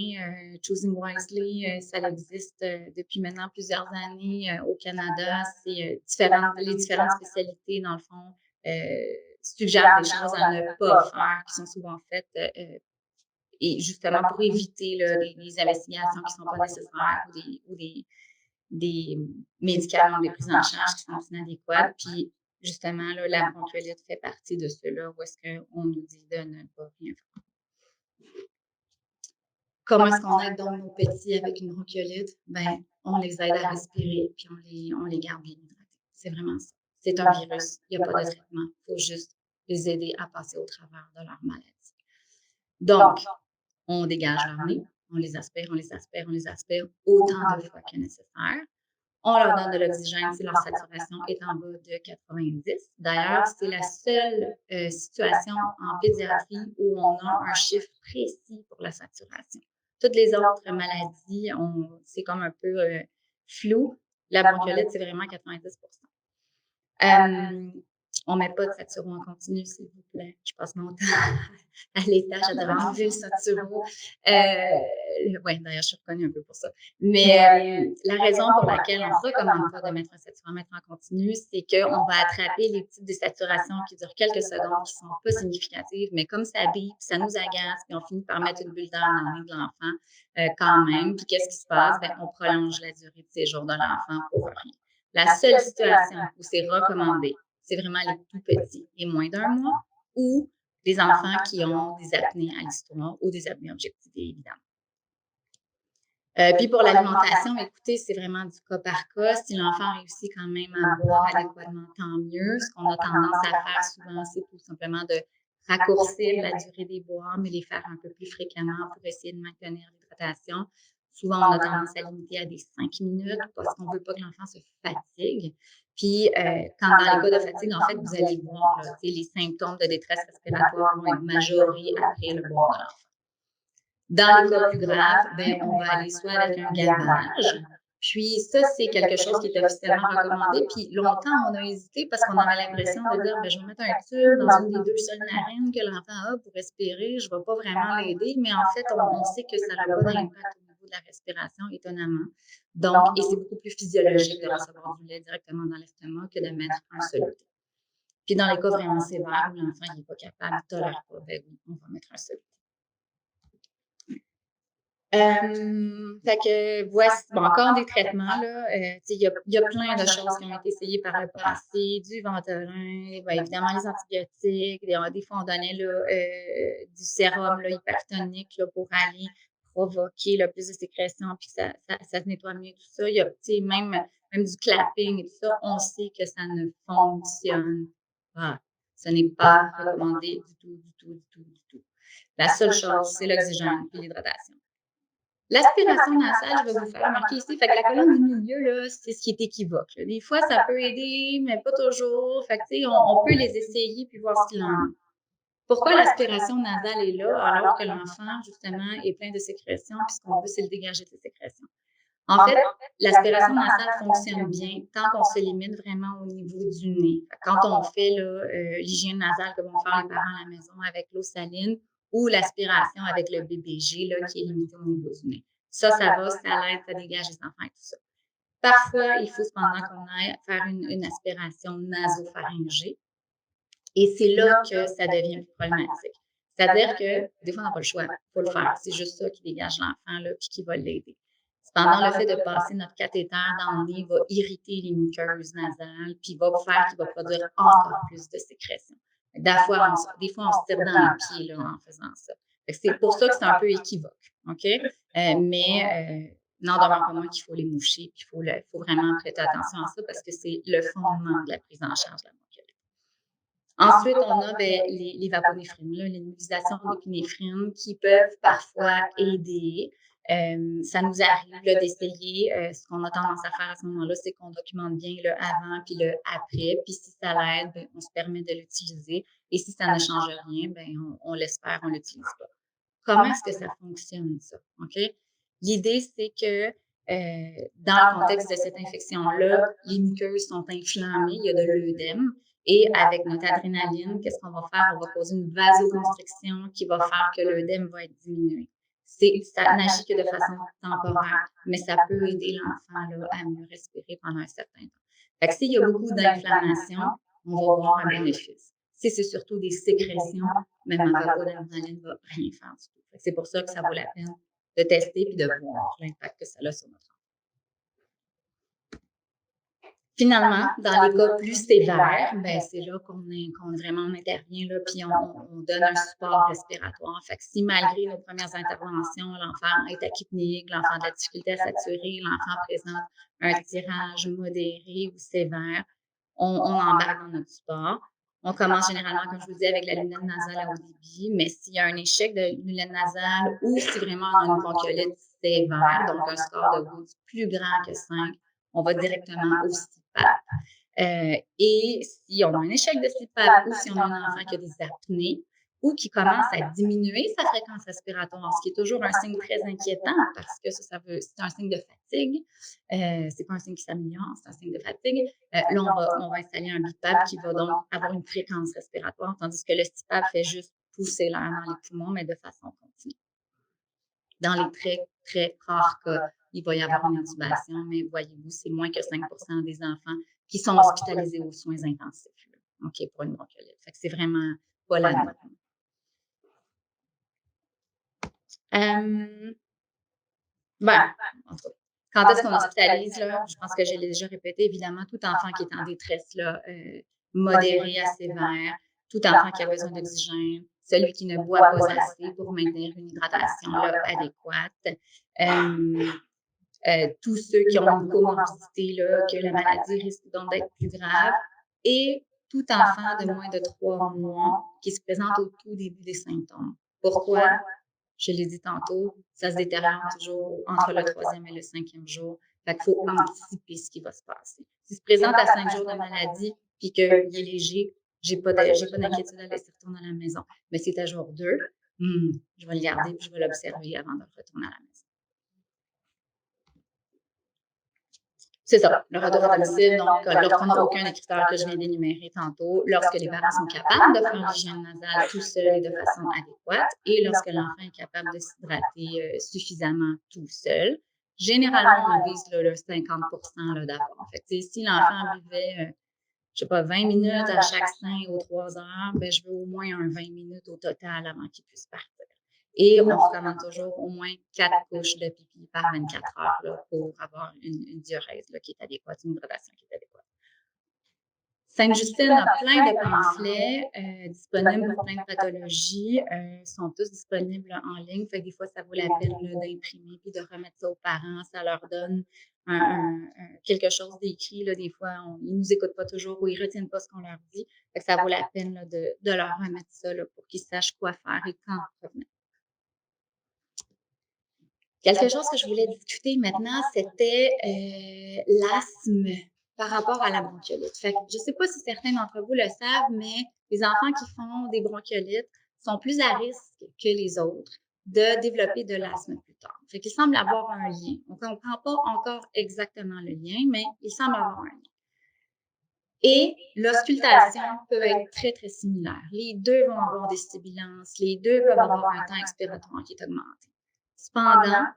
Choosing Wisely, ça existe depuis maintenant plusieurs années au Canada. C'est les différentes spécialités, dans le fond, suggèrent des choses à ne pas faire, qui sont souvent faites et justement pour éviter là, des investigations qui ne sont pas nécessaires ou des médicaments, des prises en charge qui sont inadéquates. Puis justement, là, la bronchiolite fait partie de ceux-là où est-ce qu'on nous dit de ne pas rien faire. Comment est-ce qu'on aide donc nos petits avec une bronchiolite? Ben, on les aide à respirer, puis on les garde bien hydratés. C'est vraiment ça. C'est un virus. Il n'y a pas de traitement. Il faut juste les aider à passer au travers de leur maladie. Donc, on dégage leur nez, on les aspire, on les aspire, on les aspire autant de fois que nécessaire. On leur donne de l'oxygène si leur saturation est en bas de 90. D'ailleurs, c'est la seule situation en pédiatrie où on a un chiffre précis pour la saturation. Toutes les autres maladies, c'est comme un peu flou. La bronchiolite, c'est vraiment 90 on ne met pas de saturo en continu, s'il vous plaît. Je passe mon temps à l'étage à devoir enlever le saturo. Oui, d'ailleurs, je suis reconnue un peu pour ça. Mais la raison pour laquelle on ne recommande pas de mettre un saturomètre en continu, c'est qu'on va attraper les petites désaturations qui durent quelques secondes, qui ne sont pas significatives, mais comme ça bip, ça nous agace, puis on finit par mettre une bulle d'air dans le nez de l'enfant quand même. Puis qu'est-ce qui se passe? Ben, on prolonge la durée de séjour de l'enfant pour rien. La seule situation où c'est recommandé, c'est vraiment les tout petits, les moins d'un mois, ou les enfants qui ont des apnées à l'histoire ou des apnées objectivées, évidemment. Puis pour l'alimentation, écoutez, c'est vraiment du cas par cas. Si l'enfant réussit quand même à boire adéquatement, tant mieux. Ce qu'on a tendance à faire souvent, c'est tout simplement de raccourcir la durée des boires, mais les faire un peu plus fréquemment pour essayer de maintenir l'hydratation. Souvent, on a tendance à limiter à des 5 minutes parce qu'on ne veut pas que l'enfant se fatigue. Puis, quand dans les cas de fatigue, en fait, vous allez voir là, les symptômes de détresse respiratoire vont être majorés après le boire de l'enfant. Dans les cas plus graves, ben, on va aller soit avec un gavage. Puis ça, c'est quelque chose qui est officiellement recommandé. Puis longtemps, on a hésité parce qu'on avait l'impression de dire, ben, je vais mettre un tube dans une des deux seules narines que l'enfant a pour respirer. Je ne vais pas vraiment l'aider. Mais en fait, on sait que ça n'a pas d'impact au niveau de la respiration, étonnamment. Donc, et c'est beaucoup plus physiologique de recevoir du lait directement dans l'estomac que de mettre un soluté. Puis dans les cas vraiment sévères où l'enfant n'est pas capable, ne tolère pas, ben oui, on va mettre un soluté. Fait que voici encore des traitements là. Il y a plein de choses qui ont été essayées par le passé, du Ventolin, ben, évidemment les antibiotiques, des fois on donnait là, du sérum là, hypertonique là, pour aller provoquer là, plus de sécrétion puis ça se nettoie mieux tout ça. Il y a même du clapping et tout ça, on sait que ça ne fonctionne pas. Ce n'est pas recommandé du tout. La seule chose, c'est l'oxygène et l'hydratation. L'aspiration nasale, je vais vous faire remarquer ici, fait que la colonne du milieu, là, c'est ce qui est équivoque. Là. Des fois, ça peut aider, mais pas toujours. Fait que, on peut les essayer puis voir ce qu'il en est. Pourquoi l'aspiration nasale est là alors que l'enfant, justement, est plein de sécrétions puis ce qu'on veut, c'est le dégager de ses sécrétions? En fait, l'aspiration nasale fonctionne bien tant qu'on se limite vraiment au niveau du nez. Quand on fait l'hygiène nasale que vont faire les parents à la maison avec l'eau saline, ou l'aspiration avec le BBG, là, qui est limité au niveau du nez. Ça va, ça l'aide, ça dégage les enfants et tout ça. Parfois, il faut cependant qu'on aille faire une aspiration nasopharyngée. Et c'est là que ça devient plus problématique. C'est-à-dire que des fois, on n'a pas le choix. Il faut le faire. C'est juste ça qui dégage l'enfant là, puis qui va l'aider. Cependant, le fait de passer notre cathéter dans le nez va irriter les muqueuses nasales, puis va faire qu'il va produire encore plus de sécrétion. Des fois, on se tire dans les pieds là, en faisant ça. C'est pour ça que c'est un peu équivoque. OK? N'en demeure pas moins qu'il faut les moucher, puis il faut vraiment prêter attention à ça parce que c'est le fondement de la prise en charge de la bronchiolite. Ensuite, on a les vaponéphrines, les nébulisations d'épinéphrine qui peuvent parfois aider. Ça nous arrive d'essayer. Ce qu'on a tendance à faire à ce moment-là, c'est qu'on documente bien le avant puis le après. Puis si ça l'aide, ben, on se permet de l'utiliser. Et si ça ne change rien, ben, on l'espère, on ne l'utilise pas. Comment est-ce que ça fonctionne, ça? OK? L'idée, c'est que dans le contexte de cette infection-là, les muqueuses sont inflammées, il y a de l'œdème. Et avec notre adrénaline, qu'est-ce qu'on va faire? On va causer une vasoconstriction qui va faire que l'œdème va être diminué. Ça n'agit que de façon temporaire, mais ça peut aider l'enfant là, à mieux respirer pendant un certain temps. Fait que s'il y a beaucoup d'inflammation, on va voir un bénéfice. Si c'est surtout des sécrétions, même un vapeur d'adrénaline ne va rien faire du tout. C'est pour ça que ça vaut la peine de tester et de voir l'impact que ça a sur notre enfant. Finalement, dans les cas plus sévères, ben, c'est là qu'on vraiment intervient, là, puis on donne un support respiratoire. Fait que si malgré nos premières interventions, l'enfant est achypnique, l'enfant a de la difficulté à saturer, l'enfant présente un tirage modéré ou sévère, on embarque dans notre support. On commence généralement, comme je vous dis, avec la lunette nasale à haut débit, mais s'il y a un échec de lunette nasale ou si vraiment on a une bronchiolite sévère, donc un score de Woods plus grand que 5, on va directement au CPAP. Et si on a un échec de CPAP ou si on a un enfant qui a des apnées ou qui commence à diminuer sa fréquence respiratoire, ce qui est toujours un signe très inquiétant parce que c'est un signe de fatigue. C'est pas un signe qui s'améliore, c'est un signe de fatigue. Là, on va installer un BiPAP qui va donc avoir une fréquence respiratoire, tandis que le CPAP fait juste pousser l'air dans les poumons, mais de façon continue. Dans les très, très rares cas, il va y avoir une intubation, mais voyez-vous, c'est moins que 5 des enfants qui sont hospitalisés aux soins intensifs pour une bronchiolite. Fait que c'est vraiment pas la norme. En tout cas, quand est-ce qu'on hospitalise? Là, je pense que je l'ai déjà répété, évidemment, tout enfant qui est en détresse là, modérée à sévère, tout enfant qui a besoin d'oxygène, celui qui ne boit pas assez pour maintenir une hydratation là, adéquate. Tous ceux qui ont une comorbidité, là, que la maladie risque donc d'être plus grave, et tout enfant de moins de 3 mois qui se présente au tout début des symptômes. Pourquoi? Je l'ai dit tantôt, ça se détériore toujours entre le 3e et le 5e jour. Fait qu'il faut anticiper ce qui va se passer. S'il se présente à 5 jours de maladie puis qu'il est léger, j'ai pas d'inquiétude à laisser retourner à la maison. Mais si c'est à jour 2, je vais le garder puis je vais l'observer avant de retourner à la maison. C'est ça, le retour à domicile. Donc, lorsqu'on n'a aucun des critères que je viens d'énumérer tantôt, lorsque les parents sont capables de faire l'hygiène nasale tout seul et de façon adéquate, et lorsque l'enfant est capable de s'hydrater suffisamment tout seul. Généralement, on vise le 50 d'apport. Fait si l'enfant buvait, je sais pas, 20 minutes à chaque sein aux 3 heures, ben, je veux au moins un 20 minutes au total avant qu'il puisse partir. Et on recommande toujours au moins 4 couches de pipi par 24 heures là, pour avoir une diurèse là, qui est adéquate, une hydratation qui est adéquate. Sainte-Justine a plein de pamphlets disponibles pour plein de pathologies. Ils sont tous disponibles en ligne. Fait que des fois, ça vaut la peine d'imprimer puis de remettre ça aux parents. Ça leur donne quelque chose d'écrit. Des fois, ils ne nous écoutent pas toujours ou ils ne retiennent pas ce qu'on leur dit. Fait que ça vaut la peine là, de leur remettre ça là, pour qu'ils sachent quoi faire et quand revenir. Quelque chose que je voulais discuter maintenant, c'était l'asthme par rapport à la bronchiolite. Fait que je ne sais pas si certains d'entre vous le savent, mais les enfants qui font des bronchiolites sont plus à risque que les autres de développer de l'asthme plus tard. Fait qu'il semble avoir un lien. On ne comprend pas encore exactement le lien, mais il semble avoir un lien. Et l'auscultation peut être très, très similaire. Les deux vont avoir des sibilances, les deux peuvent avoir un temps expiratoire qui est augmenté. Cependant,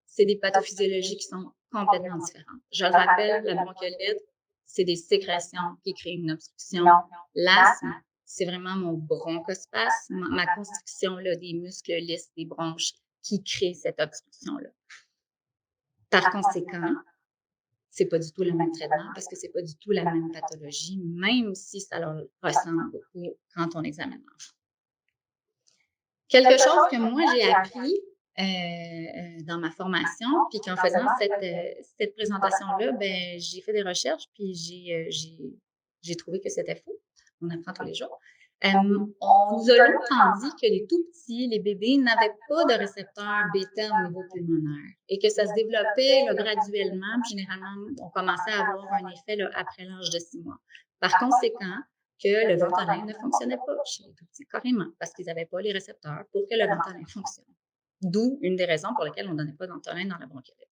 c'est des pathophysiologies qui sont complètement différentes. Je le rappelle, la bronchiolite, c'est des sécrétions qui créent une obstruction. L'asthme, c'est vraiment mon bronchospasme, ma constriction là, des muscles lisses des bronches qui crée cette obstruction-là. Par conséquent, c'est pas du tout le même traitement parce que c'est pas du tout la même pathologie, même si ça leur ressemble beaucoup quand on examine l'enfant. Quelque chose que moi j'ai appris dans ma formation, puis qu'en faisant cette présentation-là, ben j'ai fait des recherches, puis j'ai trouvé que c'était faux. On apprend tous les jours. On nous a longtemps dit que les tout petits, les bébés, n'avaient pas de récepteur bêta au niveau pulmonaire et que ça se développait là, graduellement. Puis généralement, on commençait à avoir un effet là, après l'âge de 6 mois. Par conséquent, que le Ventolin ne fonctionnait pas chez les tout petits, carrément, parce qu'ils n'avaient pas les récepteurs pour que le Ventolin fonctionne. D'où une des raisons pour lesquelles on ne donnait pas de Ventolin dans la bronchiolite.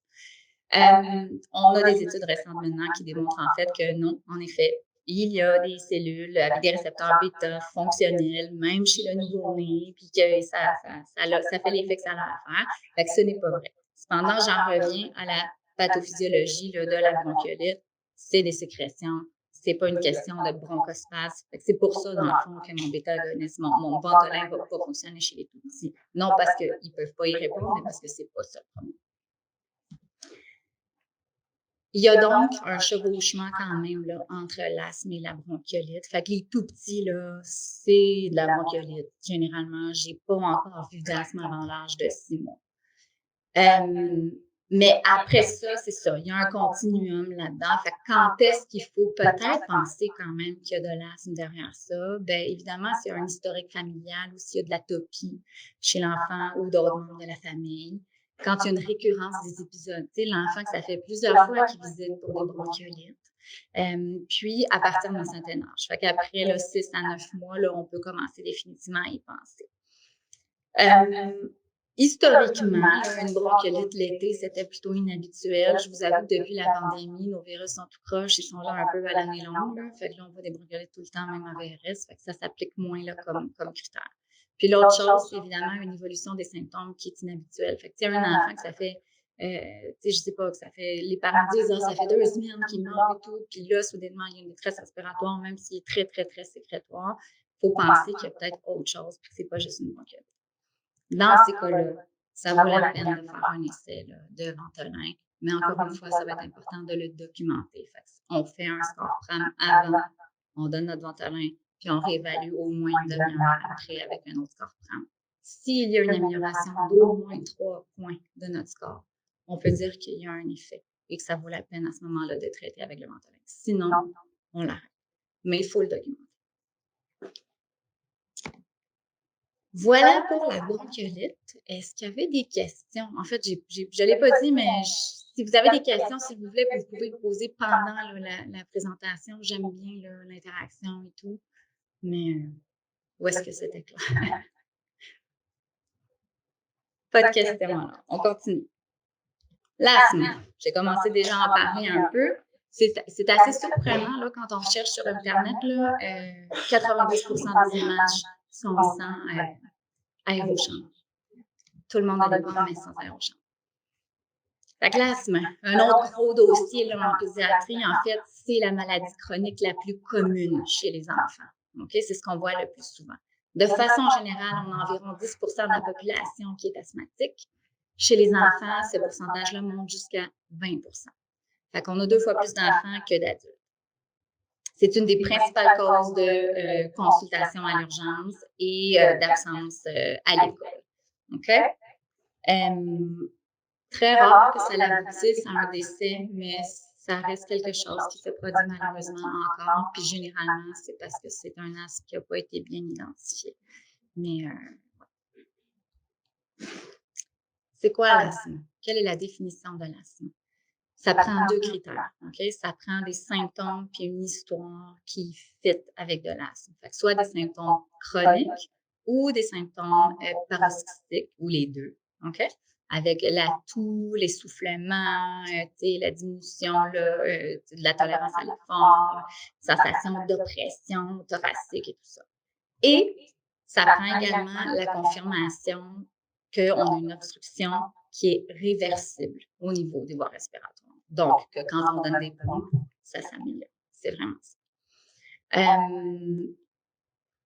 On a des études récentes maintenant qui démontrent en fait que non, en effet, il y a des cellules avec des récepteurs bêta fonctionnels, même chez le nouveau-né, puis que ça fait l'effet que ça a à faire. Fait que ce n'est pas vrai. Cependant, j'en reviens à la pathophysiologie là, de la bronchiolite. C'est des sécrétions. C'est pas une question de bronchospasme. C'est pour ça, dans le fond, que mon bêta-agonisme, mon Ventolin ne va pas fonctionner chez les tout-petits. Non parce qu'ils ne peuvent pas y répondre, mais parce que c'est pas ça le problème. Il y a donc un chevauchement quand même là, entre l'asthme et la bronchiolite. Fait que les tout petits, là, c'est de la bronchiolite. Généralement, j'ai pas encore vu d'asthme avant l'âge de 6 mois. Mais après ça, c'est ça. Il y a un continuum là-dedans. Fait que quand est-ce qu'il faut peut-être penser quand même qu'il y a de l'asthme derrière ça? Bien, évidemment, s'il y a un historique familial ou s'il y a de l'atopie chez l'enfant ou d'autres membres de la famille. Quand il y a une récurrence des épisodes, tu sais, l'enfant que ça fait plusieurs fois qu'il visite pour des bronchiolites. Puis, à partir d'un certain âge. Fait qu'après, là, 6 à 9 mois, là, on peut commencer définitivement à y penser. Historiquement, une bronchiolite l'été, c'était plutôt inhabituel. Je vous avoue que depuis la pandémie, nos virus sont tout croches, ils sont là un peu à l'année longue. Là. Fait que là, on voit des bronchiolites tout le temps, même en VRS. Fait que ça s'applique moins là, comme critère. Puis l'autre chose, c'est évidemment une évolution des symptômes qui est inhabituelle. Fait que tu sais, un enfant que ça fait, je sais pas, que ça fait, les parents disent, ça fait 2 semaines qu'il meurt et tout. Puis là, soudainement, il y a une détresse respiratoire, même s'il est très, très, très sécrétoire. Il faut penser qu'il y a peut-être autre chose, puis que c'est pas juste une bronchiolite. Dans ces cas-là, ça vaut la peine de faire un essai là, de Ventolin, mais encore une fois, ça va être important de le documenter. Fait on fait un score PRAM avant, on donne notre Ventolin, puis on réévalue au moins une demi-heure après avec un autre score PRAM. S'il y a une amélioration d'au moins 3 points de notre score, on peut dire qu'il y a un effet et que ça vaut la peine à ce moment-là de traiter avec le Ventolin. Sinon, on l'arrête. Mais il faut le documenter. Voilà pour la bronchiolite. Est-ce qu'il y avait des questions? En fait, je ne l'ai pas dit, mais si vous avez des questions, s'il vous plaît, vous pouvez les poser pendant là, la présentation. J'aime bien l'interaction et tout. Mais où est-ce que c'était clair? Pas de questions, alors. On continue. L'asthme. J'ai commencé déjà à en parler un peu. C'est assez surprenant là, quand on cherche sur Internet. Là, 90% des images sont sans aérochambre. Tout le monde a des bombes, mais sans aérochambre. Fait que l'asthme, un autre gros dossier là, en pédiatrie, en fait, c'est la maladie chronique la plus commune chez les enfants. Okay? C'est ce qu'on voit le plus souvent. De façon générale, on a environ 10% de la population qui est asthmatique. Chez les enfants, ce pourcentage-là monte jusqu'à 20%. Fait qu'on a 2 fois plus d'enfants que d'adultes. C'est une des principales causes de consultation à l'urgence et d'absence à l'école. OK? Très rare que ça aboutisse à un décès, mais ça reste quelque chose qui se produit malheureusement encore. Puis généralement, c'est parce que c'est un asthme qui n'a pas été bien identifié. Mais c'est quoi l'asthme? Quelle est la définition de l'asthme? Ça prend 2 critères. Okay? Ça prend des symptômes puis une histoire qui fit avec de l'asthme. Soit des symptômes chroniques ou des symptômes paroxystiques, ou les deux. Okay? avec la toux, l'essoufflement, la diminution là, de la tolérance à l'effort, sensation d'oppression thoracique et tout ça. Et ça prend également la confirmation qu'on a une obstruction qui est réversible au niveau des voies respiratoires. Donc, que quand on donne des pompes, ça s'améliore. C'est vraiment ça.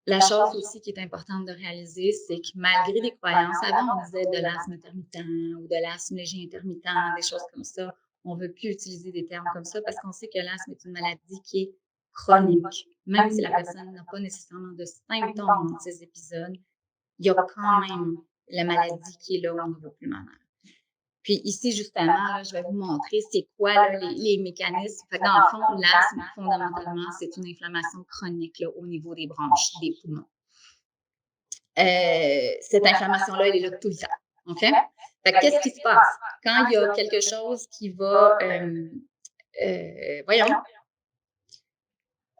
La chose aussi qui est importante de réaliser, c'est que malgré les croyances, avant on disait de l'asthme intermittent ou de l'asthme léger intermittent, des choses comme ça, on ne veut plus utiliser des termes comme ça parce qu'on sait que l'asthme est une maladie qui est chronique. Même si la personne n'a pas nécessairement de symptômes dans ces épisodes, il y a quand même la maladie qui est là au niveau pulmonaire. Puis ici, justement, là, je vais vous montrer c'est quoi là, les mécanismes. Fait que dans le fond, l'asthme, fondamentalement, c'est une inflammation chronique là, au niveau des bronches, des poumons. Cette inflammation-là, elle est là tout le temps. OK? Fait que qu'est-ce qui se passe? Quand il y a quelque chose qui va, voyons,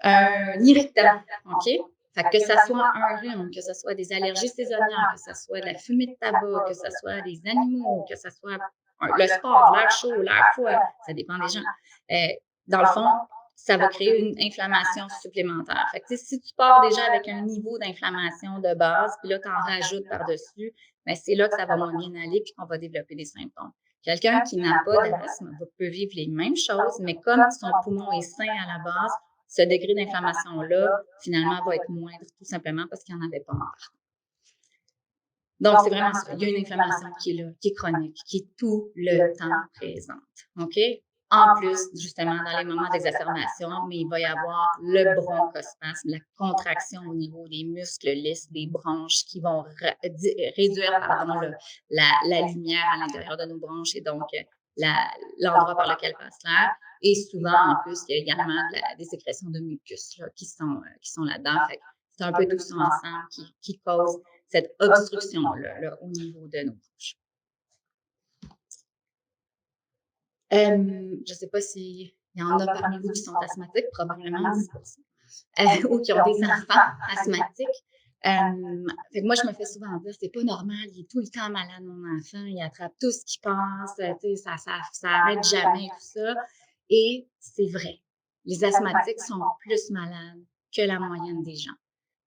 un irritant, OK? Fait que ça soit un rhume, que ce soit des allergies saisonnières, que ce soit de la fumée de tabac, que ce soit des animaux, que ce soit le sport, l'air chaud, l'air froid, ça dépend des gens. Dans le fond, ça va créer une inflammation supplémentaire. Fait que, si tu pars déjà avec un niveau d'inflammation de base, puis là, tu en rajoutes par-dessus, bien, c'est là que ça va moins bien aller puis qu'on va développer des symptômes. Quelqu'un qui n'a pas d'asthme peut vivre les mêmes choses, mais comme son poumon est sain à la base, ce degré d'inflammation-là, finalement, va être moindre, tout simplement parce qu'il n'y en avait pas encore. Donc, c'est vraiment ça. Il y a une inflammation qui est là, qui est chronique, qui est tout le temps présente. OK? En plus, justement, dans les moments d'exacerbation, mais il va y avoir le bronchospasme, la contraction au niveau des muscles lisses, des bronches qui vont réduire la lumière à l'intérieur de nos bronches et donc l'endroit par lequel passe l'air. Et souvent, en plus, il y a également des sécrétions de mucus là, qui sont là-dedans. C'est un peu tout ça ensemble qui cause cette obstruction-là là, au niveau de nos bouches. Je ne sais pas s'il y en a parmi vous qui sont asthmatiques, probablement 10%, ou qui ont des enfants asthmatiques. Fait que moi, je me fais souvent dire, c'est pas normal, il est tout le temps malade, mon enfant, il attrape tout ce qui passe, ça arrête jamais, tout ça. Et c'est vrai, les asthmatiques sont plus malades que la moyenne des gens.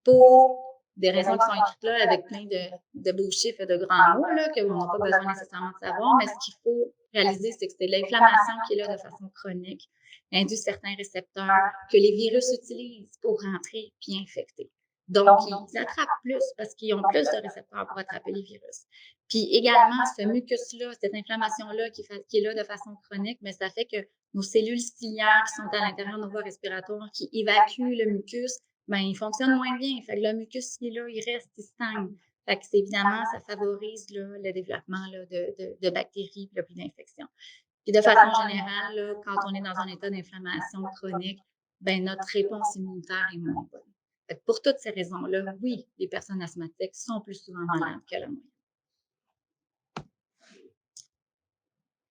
Pour des raisons qui sont écrites là, avec plein de beaux chiffres et de grands mots, là, qu'on n'a pas besoin nécessairement de savoir, mais ce qu'il faut réaliser, c'est que c'est l'inflammation qui est là de façon chronique, induit certains récepteurs que les virus utilisent pour rentrer puis infecter. Donc, ils attrapent plus parce qu'ils ont plus de récepteurs pour attraper les virus. Puis également, ce mucus-là, cette inflammation-là qui est là de façon chronique, mais ça fait que nos cellules ciliaires qui sont à l'intérieur de nos voies respiratoires, qui évacuent le mucus, ben, il fonctionne moins bien. Fait que le mucus, il est là, il reste, il stagne. Fait que c'est évidemment, ça favorise là, le développement là, de bactéries puis d'infections. Puis de façon générale, là, quand on est dans un état d'inflammation chronique, ben, notre réponse immunitaire est moins bonne. Fait que pour toutes ces raisons-là, oui, les personnes asthmatiques sont plus souvent malades que la moyenne.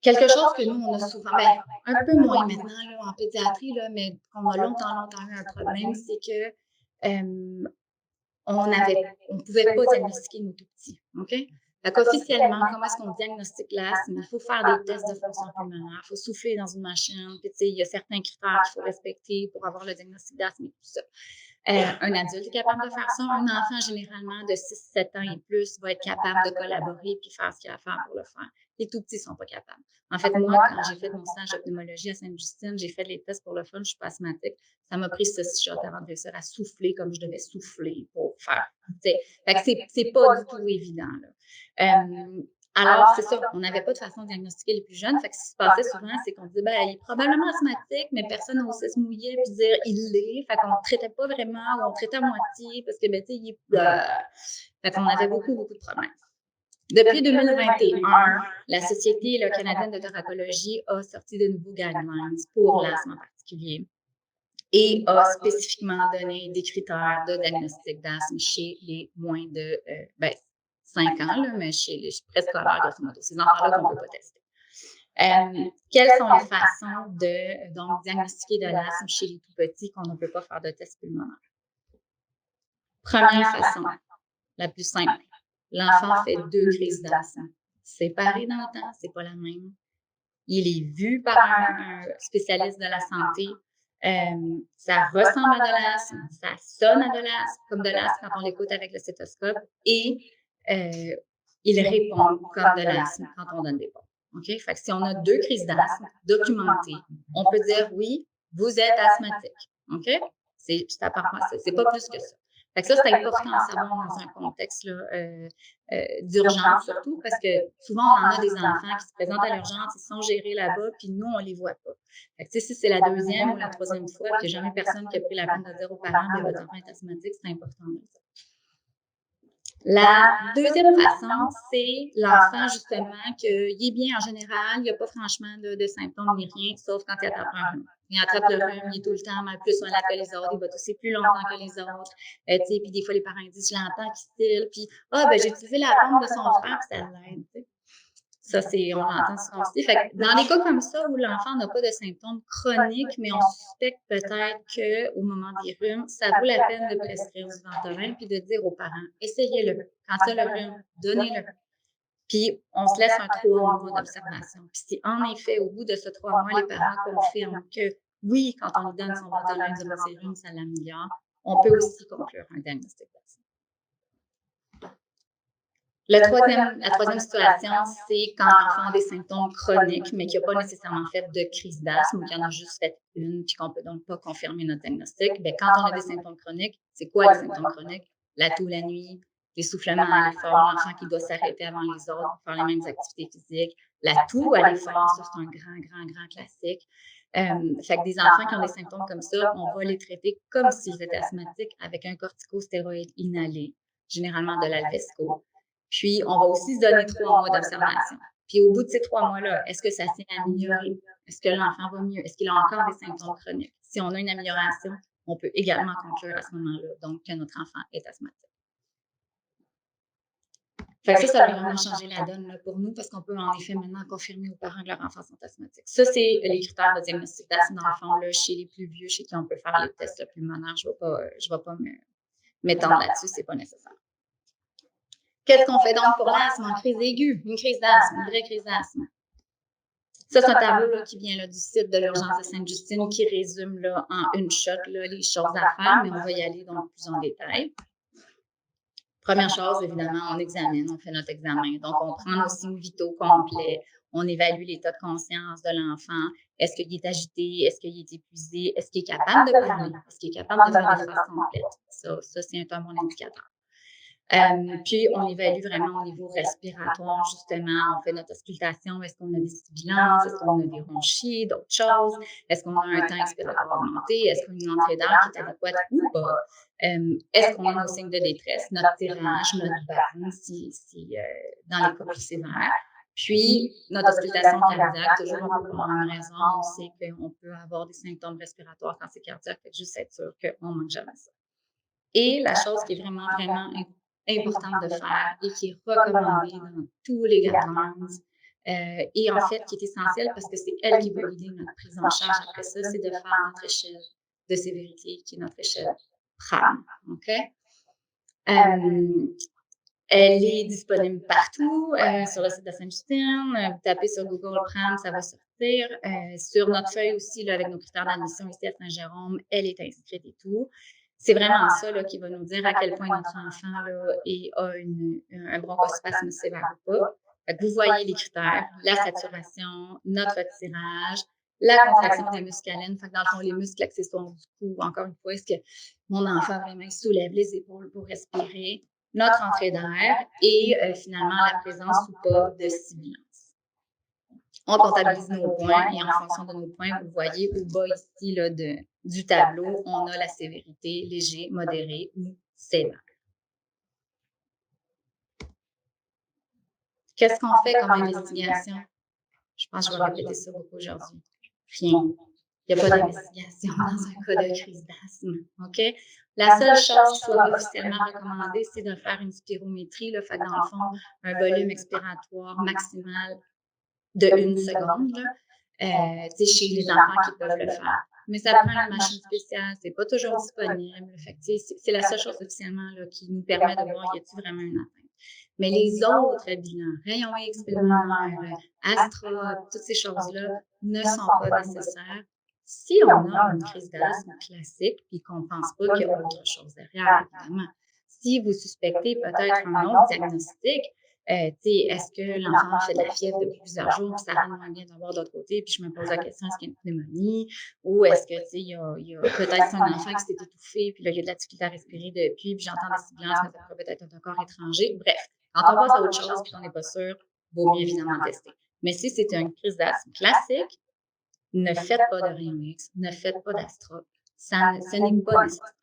Quelque chose que nous, on a souvent, ben, un peu moins maintenant là, en pédiatrie, là, mais qu'on a longtemps eu un problème, c'est que on ne pouvait pas diagnostiquer nos tout petits. OK? Fait qu'officiellement, comment est-ce qu'on diagnostique l'asthme? Il faut faire des tests de fonction pulmonaire, il faut souffler dans une machine, puis il y a certains critères qu'il faut respecter pour avoir le diagnostic d'asthme et tout ça. Un adulte est capable de faire ça. Un enfant, généralement, de 6-7 ans et plus, va être capable de collaborer puis faire ce qu'il a à faire pour le faire. Les tout petits ne sont pas capables. En fait, moi, quand j'ai fait mon stage de pneumologie à Sainte-Justine, j'ai fait les tests pour le fun, je ne suis pas asthmatique. Ça m'a pris 6 shots avant de réussir à souffler comme je devais souffler pour faire. Fait que c'est pas du tout évident. Là. Alors, c'est ça, on n'avait pas de façon de diagnostiquer les plus jeunes. Fait que ce qui se passait souvent, c'est qu'on disait, ben, il est probablement asthmatique, mais personne n'osait se mouiller puis dire, il l'est. Fait qu'on ne traitait pas vraiment ou on traitait à moitié parce que, ben, tu sais, il est. Fait qu'on avait beaucoup, beaucoup de problèmes. Depuis 2021, la Société canadienne de thoracologie a sorti de nouveaux guidelines pour l'asthme en particulier et a spécifiquement donné des critères de diagnostic d'asthme chez les moins de 5 ans, là, mais chez les préscolaires, grosso modo, ces enfants-là qu'on ne peut pas tester. Quelles sont les façons de donc, diagnostiquer de l'asthme chez les tout-petits qu'on ne peut pas faire de test pulmonaire? Première façon, la plus simple, l'enfant fait 2 crises d'asthme séparé dans le temps, c'est pas la même. Il est vu par un spécialiste de la santé. Ça ressemble à de l'asthme, ça sonne à de l'asthme, comme de l'asthme quand on l'écoute avec le stéthoscope, et il répond comme de l'asthme quand on donne des pompes. OK? Fait que si on a 2 crises d'asthme documentées, on peut dire oui, vous êtes asthmatique. OK? C'est pas plus que ça. Fait que ça, c'est important à savoir dans un contexte là, d'urgence surtout, parce que souvent, on en a des enfants qui se présentent à l'urgence, ils sont gérés là-bas, puis nous, on les voit pas. Fait que, si c'est la deuxième ou la troisième fois, qu'il n'y a jamais personne qui a pris la peine de dire aux parents que votre enfant est asthmatique, c'est important de le dire. La deuxième façon, c'est l'enfant, justement, qu'il est bien en général, il n'y a pas franchement de symptômes ni rien, sauf quand il attrape un rhume. Il attrape le rhume, il est tout le temps mal plus malade que les autres, il va tousser plus longtemps que les autres. Puis des fois, les parents disent, je l'entends qui stille, puis j'ai utilisé la pompe de son frère, puis ça l'aide. Ça, on l'entend souvent aussi. Fait que dans les cas comme ça, où l'enfant n'a pas de symptômes chroniques, mais on suspecte peut-être qu'au moment des rhumes, ça vaut la peine de prescrire du Ventolin puis de dire aux parents, essayez-le. Quand il y a le rhume, donnez-le. Puis, on se laisse un 3 mois d'observation. Puis, si en effet, au bout de ce 3 mois, les parents confirment que oui, quand on lui donne son Ventolin durant ses rhumes, ça l'améliore, on peut aussi conclure un diagnostic. La troisième situation, c'est quand l'enfant a des symptômes chroniques, mais qui n'a pas nécessairement fait de crise d'asthme ou qui en a juste fait une, puis qu'on ne peut donc pas confirmer notre diagnostic. Bien, quand on a des symptômes chroniques, c'est quoi les symptômes chroniques? La toux la nuit, l'essoufflement à l'effort, l'enfant qui doit s'arrêter avant les autres pour faire les mêmes activités physiques, la toux à l'effort, ça c'est un grand classique. Fait que des enfants qui ont des symptômes comme ça, on va les traiter comme s'ils étaient asthmatiques avec un corticostéroïde inhalé, généralement de l'Alvesco. Puis, on va aussi se donner 3 mois d'observation. Puis, au bout de ces 3 mois-là, est-ce que ça s'est amélioré? Est-ce que l'enfant va mieux? Est-ce qu'il a encore des symptômes chroniques? Si on a une amélioration, on peut également conclure à ce moment-là, donc, que notre enfant est asthmatique. Fait que ça va vraiment changer la donne là, pour nous parce qu'on peut en effet maintenant confirmer aux parents que leurs enfants sont asthmatiques. Ça, c'est les critères de diagnostic d'asthme dans le fond, là, chez les plus vieux, chez qui on peut faire les tests pulmonaires. Je ne vais pas m'étendre là-dessus, c'est pas nécessaire. Qu'est-ce qu'on fait donc pour l'asthme en crise aiguë? Une crise d'asthme, une vraie crise d'asthme. Ça, c'est un tableau là, qui vient là, du site de l'urgence de Sainte-Justine qui résume là, en une shot là, les choses à faire, mais on va y aller donc plus en détail. Première chose, évidemment, on examine, on fait notre examen. Donc, on prend nos signes vitaux complets, on évalue l'état de conscience de l'enfant. Est-ce qu'il est agité? Est-ce qu'il est épuisé? Est-ce qu'il est capable de parler? Est-ce qu'il est capable de faire des phrases complètes? Ça c'est un bon indicateur. Puis, on évalue vraiment au niveau respiratoire, justement. On fait notre auscultation. Est-ce qu'on a des sibilances? Est-ce qu'on a des ronchies, d'autres choses? Est-ce qu'on a un temps expiratoire augmenté? Est-ce qu'on a une entrée d'air qui est adéquate ou pas? Est-ce qu'on a nos signes de détresse, notre tirage, notre barre, si dans les cas plus sévères? Puis, notre auscultation cardiaque, toujours un peu pour la même raison, on sait qu'on peut avoir des symptômes respiratoires quand c'est cardiaque, fait que juste être sûr qu'on ne manque jamais ça. Et la chose qui est vraiment importante de faire et qui est recommandée dans tous les guidelines et en fait qui est essentielle parce que c'est elle qui va guider notre prise en charge après ça, c'est de faire notre échelle de sévérité qui est notre échelle PRAM. OK? Elle est disponible partout sur le site de Sainte-Justine. Vous tapez sur Google PRAM, ça va sortir. Sur notre feuille aussi, là, avec nos critères d'admission ici à Saint-Jérôme, elle est inscrite et tout. C'est vraiment ça là, qui va nous dire à quel point notre enfant là, a un bronchospasme sévère ou pas. Fait que vous voyez les critères, la saturation, notre tirage, la contraction des muscles câlines. Fait que dans le fond, les muscles accessoires du cou, encore une fois, est-ce que mon enfant vraiment soulève les épaules pour respirer? Notre entrée d'air et finalement la présence ou pas de sibilance. On comptabilise nos points et en fonction de nos points, vous voyez au bas ici là, du tableau, on a la sévérité léger, modéré ou sévère. Qu'est-ce qu'on fait comme investigation? Je pense que je vais répéter ça beaucoup aujourd'hui. Rien. Il n'y a pas d'investigation dans un cas de crise d'asthme. OK? La seule chose qui soit officiellement recommandée, c'est de faire une spirométrie, là, fait dans le fond, un volume expiratoire maximal de 1 seconde, chez les enfants qui peuvent le faire. Mais ça prend une machine spéciale, c'est pas toujours disponible. Fait que, c'est la seule chose officiellement là, qui nous permet de voir y a-t-il vraiment une atteinte. Mais les autres bilans, rayons X pulmonaire, Astra, toutes ces choses-là ne sont pas nécessaires si on a une crise d'asthme classique puis qu'on ne pense pas qu'il y a autre chose derrière, évidemment. Si vous suspectez peut-être un autre diagnostic, est-ce que l'enfant fait de la fièvre depuis plusieurs jours, puis ça rend moins bien d'avoir de l'autre côté, puis je me pose la question, est-ce qu'il y a une pneumonie, ou est-ce que, il y a peut-être un enfant qui s'est étouffé, puis là, il y a de la difficulté à respirer depuis, puis j'entends des sibilances, mais ça pourrait peut-être être un corps étranger. Bref, quand on passe à autre chose, puis qu'on n'est pas sûr, vaut mieux évidemment tester. Mais si c'est une crise d'asthme classique, ne faites pas de rayon X, ne faites pas d'Astra. Ce n'est pas nécessaire.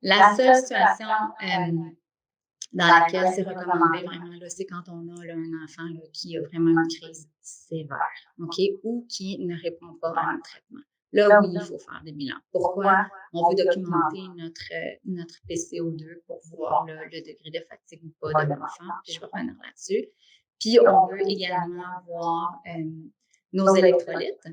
La seule situation dans laquelle c'est recommandé vraiment, là, c'est quand on a là, un enfant là, qui a vraiment une crise sévère, OK, ou qui ne répond pas à un traitement. Là, oui, il faut faire des bilans. Pourquoi? On veut documenter notre PCO2 pour voir là, le degré de fatigue ou pas de l'enfant, puis je vais revenir là-dessus. Puis, on veut également voir nos électrolytes.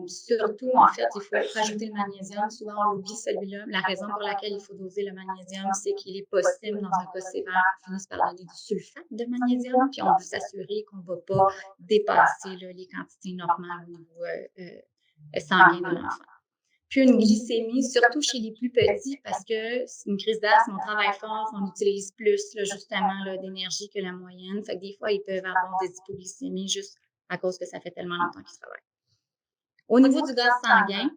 Surtout, en fait, il faut rajouter le magnésium. Souvent, on oublie celui-là. La raison pour laquelle il faut doser le magnésium, c'est qu'il est possible, dans un cas sévère, qu'on finisse par donner du sulfate de magnésium, puis on veut s'assurer qu'on ne va pas dépasser là, les quantités normales au niveau sanguin de l'enfant. Puis une glycémie, surtout chez les plus petits, parce que c'est une crise d'asthme, on travaille fort, on utilise plus là, justement là, d'énergie que la moyenne. Fait que des fois, ils peuvent avoir des hypoglycémies juste à cause que ça fait tellement longtemps qu'ils travaillent. Au niveau du gaz sanguin,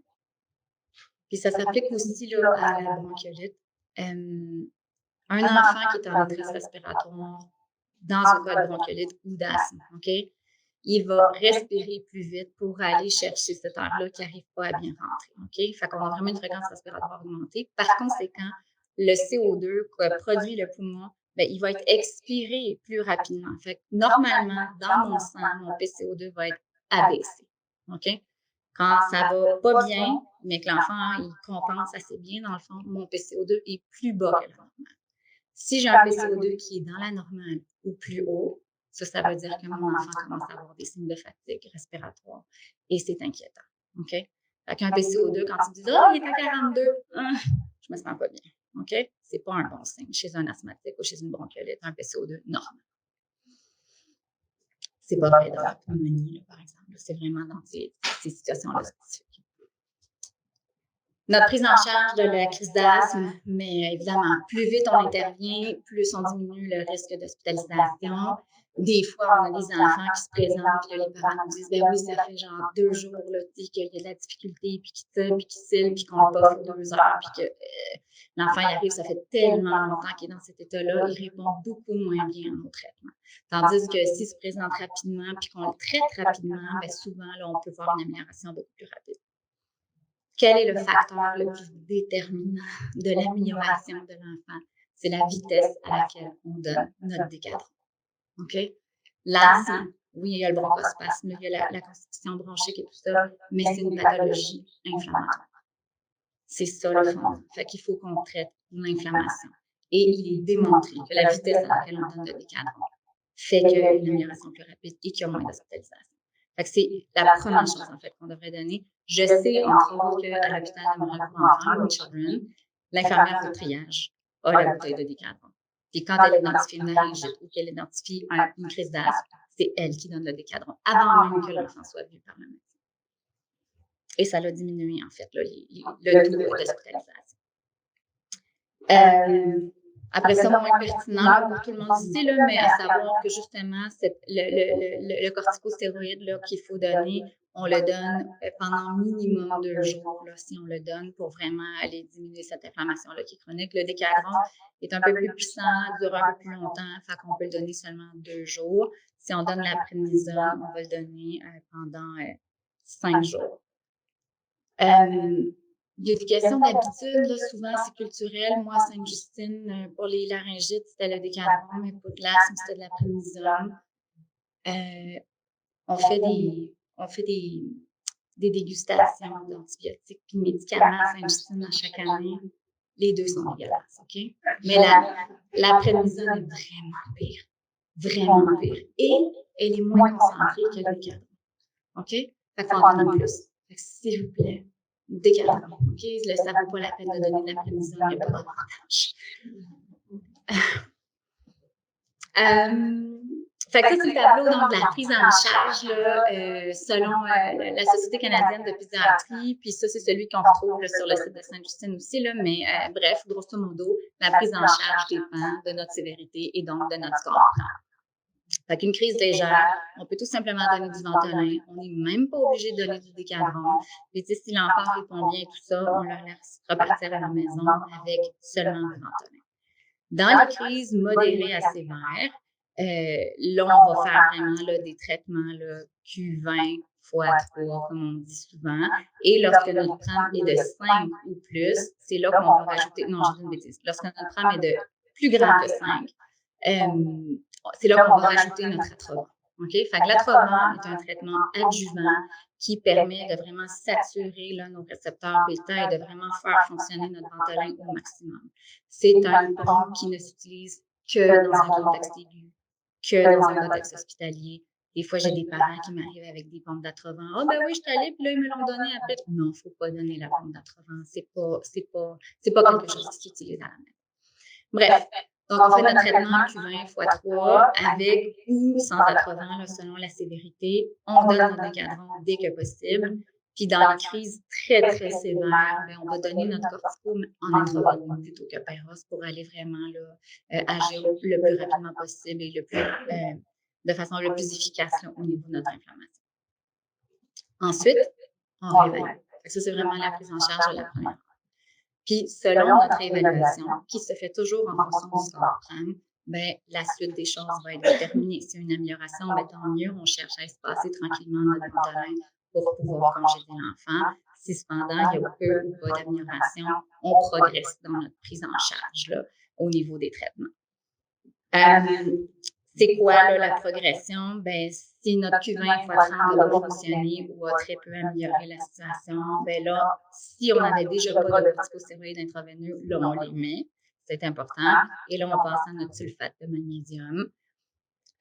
puis ça s'applique aussi là, à la bronchiolite, un enfant qui est en détresse respiratoire dans un cas de bronchiolite ou d'asthme, OK? Il va respirer plus vite pour aller chercher cet air-là qui n'arrive pas à bien rentrer, OK? Fait qu'on a vraiment une fréquence respiratoire augmentée. Par conséquent, le CO2 que produit le poumon, bien, il va être expiré plus rapidement. Fait que normalement, dans mon sang, mon PCO2 va être abaissé, OK? Quand ça va pas bien, mais que l'enfant, il compense assez bien, dans le fond, mon PCO2 est plus bas que la normale. Si j'ai un PCO2 qui est dans la normale ou plus haut, ça veut dire que mon enfant commence à avoir des signes de fatigue respiratoire et c'est inquiétant. OK? Fait qu'un PCO2, quand tu dis « Ah, il est à 42 », je me sens pas bien. OK? C'est pas un bon signe chez un asthmatique ou chez une bronchiolite, un PCO2 normal. C'est pas vrai dans la pneumonie, par exemple. C'est vraiment dans ces situations-là spécifiques. Notre prise en charge de la crise d'asthme, mais évidemment, plus vite on intervient, plus on diminue le risque d'hospitalisation. Des fois, on a des enfants qui se présentent, puis les parents nous disent, ben oui, ça fait genre 2 jours qu'il y a de la difficulté, puis qu'il tire, puis qu'il cille, puis qu'on le pas pour 2 heures, puis que l'enfant y arrive, ça fait tellement longtemps qu'il est dans cet état-là, il répond beaucoup moins bien à nos traitements. Tandis que s'il se présente rapidement, puis qu'on le traite rapidement, ben souvent, là, on peut voir une amélioration beaucoup plus rapide. Quel est le facteur le plus déterminant de l'amélioration de l'enfant? C'est la vitesse à laquelle on donne notre décadron. OK? L'asthme, oui, il y a le bronchospasme, il y a la constriction bronchique et tout ça, mais c'est une pathologie inflammatoire. C'est ça le fond. Fait qu'il faut qu'on traite l'inflammation. Et il est démontré que la vitesse à laquelle on donne le décadron fait qu'il y a une amélioration plus rapide et qu'il y a moins d'hospitalisation. Fait que c'est la première chose, en fait, qu'on devrait donner. Je sais, entre autres, qu'à l'hôpital de Montréal pour enfants, ou Children, l'infirmière de triage a la bouteille de décadron. Puis quand elle identifie une laryngite ou qu'elle identifie une crise d'asthme, c'est elle qui donne le décadron, avant même que l'enfant soit vu par le médecin. Et ça l'a diminué, en fait, le taux d'hospitalisation. Après ça, moins pertinent pour tout le monde ici, là, mais à savoir que justement, le corticostéroïde qu'il faut donner, on le donne pendant minimum 2 jours, là, si on le donne pour vraiment aller diminuer cette inflammation-là qui est chronique. Le décadron est un peu plus puissant, dure un peu plus longtemps, fait qu'on peut le donner seulement 2 jours. Si on donne la prédnisone, on va le donner pendant 5 jours. Il y a des questions d'habitude, là, souvent c'est culturel. Moi, à Sainte-Justine, pour les laryngites, c'était le décadron, mais pour l'asthme, c'était de la prédnisone. On fait des dégustations d'antibiotiques et de médicaments à Sainte-Justine à chaque année. Les deux sont dégueulasses, OK? Mais la prédnisone est vraiment pire. Vraiment pire. Et elle est moins concentrée que le décadron. OK? Fait qu'on en donne plus. Fait que s'il vous plaît, décadron. OK? Ça ne vaut pas la peine de donner de la prédnisone, il n'y a pas d'avantage. Fait que ça, c'est le tableau donc, de la prise en charge là, selon la Société canadienne de pédiatrie. Puis ça, c'est celui qu'on retrouve là, sur le site de Sainte-Justine aussi. Là, mais bref, grosso modo, la prise en charge dépend de notre sévérité et donc de notre score. Fait qu'une crise légère, on peut tout simplement donner du Ventolin. On n'est même pas obligé de donner du Décadron. Puis si l'enfant répond bien et tout ça, on leur laisse repartir à la maison avec seulement du Ventolin. Dans les crises modérées à sévères, là, on va faire vraiment là, des traitements là, Q20 x 3, comme on dit souvent. Et lorsque notre pram est de 5 ou plus, c'est là qu'on va rajouter, non, je dis une bêtise, lorsque notre pram est de plus grand que 5, c'est là qu'on va rajouter notre atrovent. Okay? Fait que l'atrovent est un traitement adjuvant qui permet de vraiment saturer là, nos récepteurs bêta et de vraiment faire fonctionner notre Ventolin au maximum. C'est un pompe qui ne s'utilise que dans un contexte aigu, que dans un contexte hospitalier. Des fois, j'ai des parents qui m'arrivent avec des pompes d'atrovent. Ah, ben oui, je suis allée, puis là, ils me l'ont donné après. Non, il ne faut pas donner la pompe d'atrovent. C'est pas quelque chose qui s'utilise à la main. Bref. Donc, on fait notre traitement Q20 x 3 avec ou sans atrovent, là, selon la sévérité. On donne notre Décadron dès que possible. Puis, dans les crises très, très sévères, bien, on va donner notre cortico en intraveineux plutôt que Péros pour aller vraiment là, agir le plus rapidement possible et de façon le plus efficace là, au niveau de notre inflammation. Ensuite, on réveille. Ça, c'est vraiment la prise en charge de la première. Puis, selon notre évaluation, qui se fait toujours en fonction du score PRAM, bien, la suite des choses va être déterminée. Si une amélioration, bien, tant mieux, on cherche à espacer tranquillement notre Ventolin pour pouvoir congédier l'enfant. Si cependant, il y a peu ou pas d'amélioration, on progresse dans notre prise en charge là, au niveau des traitements. C'est quoi là, la progression? Ben, si notre Q20 x 30 n'a pas fonctionné ou a très peu amélioré la situation, ben là, si on n'avait déjà pas de corticostéroïdes intraveineux, là, on les met. C'est important. Et là, on passe à notre sulfate de magnésium.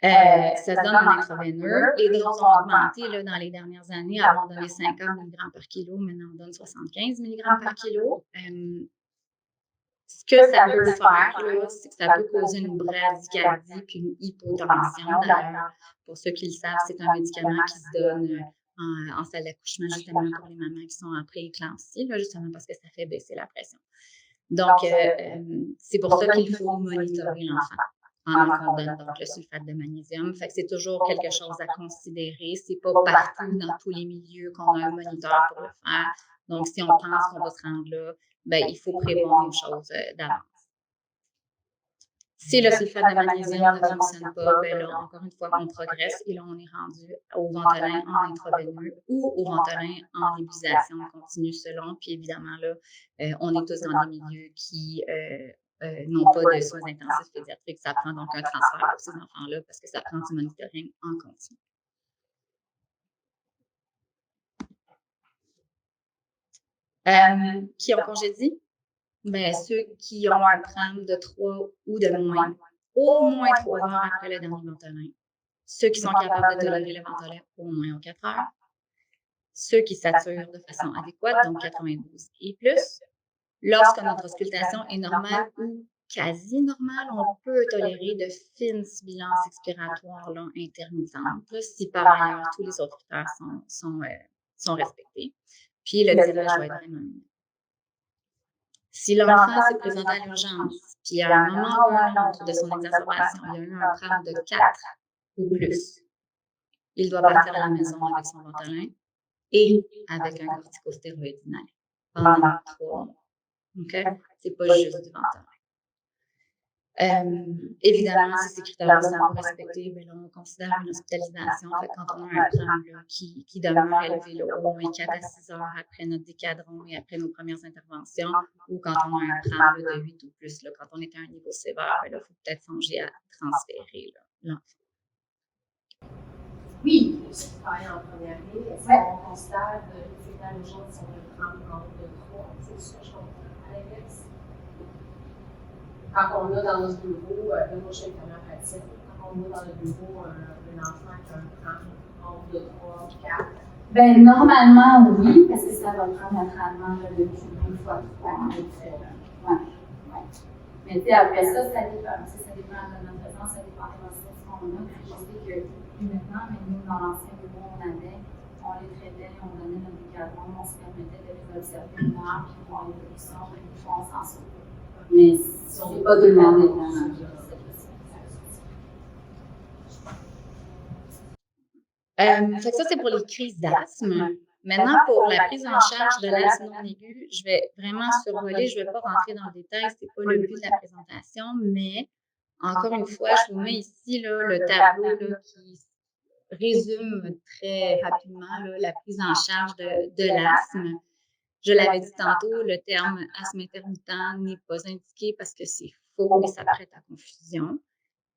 Ça se donne en intraveineux. Les doses ont augmenté là, dans les dernières années. Avant, on donnait 50 mg par kilo. Maintenant, on donne 75 mg par kilo. Ce que ça peut faire, c'est que ça peut causer une bradycardie puis une hypotension. D'ailleurs, pour ceux qui le savent, c'est un médicament qui se donne en salle d'accouchement, justement pour les mamans qui sont en pré-éclampsie, justement parce que ça fait baisser la pression. Donc, c'est pour ça qu'il faut monitorer l'enfant pendant qu'on donne donc, le sulfate de magnésium. Fait que c'est toujours quelque chose à considérer. C'est pas partout dans tous les milieux qu'on a un moniteur pour le faire. Donc, si on pense qu'on va se rendre là, ben, il faut prévoir les choses d'avance. Si le sulfate de magnésium ne fonctionne pas, ben là, encore une fois, on progresse et là, on est rendu au Ventolin en intraveineux ou au Ventolin en nébulisation continue selon. Puis évidemment, là, on est tous dans des milieux qui n'ont pas de soins intensifs pédiatriques. Ça prend donc un transfert pour ces enfants-là parce que ça prend du monitoring en continu. Qui ont congédié? Bien, ceux qui ont un PRAM de 3 ou de moins, au moins 3 heures après le dernier Ventolin. Ceux qui sont capables de tolérer le Ventolin au moins en 4 heures. Ceux qui saturent de façon adéquate, donc 92 et plus. Lorsque notre auscultation est normale ou quasi normale, on peut tolérer de fines sibilances expiratoires là, intermittentes, si par ailleurs tous les autres critères sont respectés. Puis le tirage doit être vraiment minime. Si l'enfant s'est présenté à l'urgence, puis à un moment ou à un autre de son exacerbation, il y a eu un PRAM de 4 ou plus, il doit partir à la maison avec son Ventolin et avec un corticostéroïde inhalé pendant 3 mois. Okay? C'est pas juste du Ventolin. Évidemment, si ces critères-là sont pas respectés, bien là, on considère une hospitalisation. Fait quand on a un PRAM qui demeure élevé là, au moins 4 à 6 heures après notre Décadron et après nos premières interventions, ou quand on a un PRAM là, de 8 ou plus, là, quand on est à un niveau sévère, il faut peut-être songer à transférer l'enfant. Oui, ceux qui travaillent en première ligne, est-ce qu'on considère que les états d'urgence sont un PRAM de 3? C'est ce que je comprends à l'inverse? Quand on a dans notre bureau, moi je suis infirmière praticienne, quand on a dans notre bureau un enfant qui a un PRAM entre de 3 ou 4. Bien, normalement, oui, parce que ça va prendre naturellement le Q20 x 3. Mais tu sais, après ça, ça dépend. Tu sais, ça dépend de notre présence, ça dépend des ressources qu'on a. Puis je sais que plus maintenant, mais nous, dans l'ancien bureau, on les traitait, on donnait notre décadron, on se permettait de les observer une heure, puis voir l'évolution, puis des fois, on s'en sort. Mais c'est pas tout le monde évidemment. Fait que ça, c'est pour les crises d'asthme. Maintenant, pour la prise en charge de l'asthme non aigu, je vais vraiment survoler, je ne vais pas rentrer dans le détail, ce n'est pas le but de la présentation, mais encore une fois, je vous mets ici là, le tableau là, qui résume très rapidement là, la prise en charge de l'asthme. Je l'avais dit tantôt, le terme asthme intermittent n'est pas indiqué parce que c'est faux et ça prête à confusion.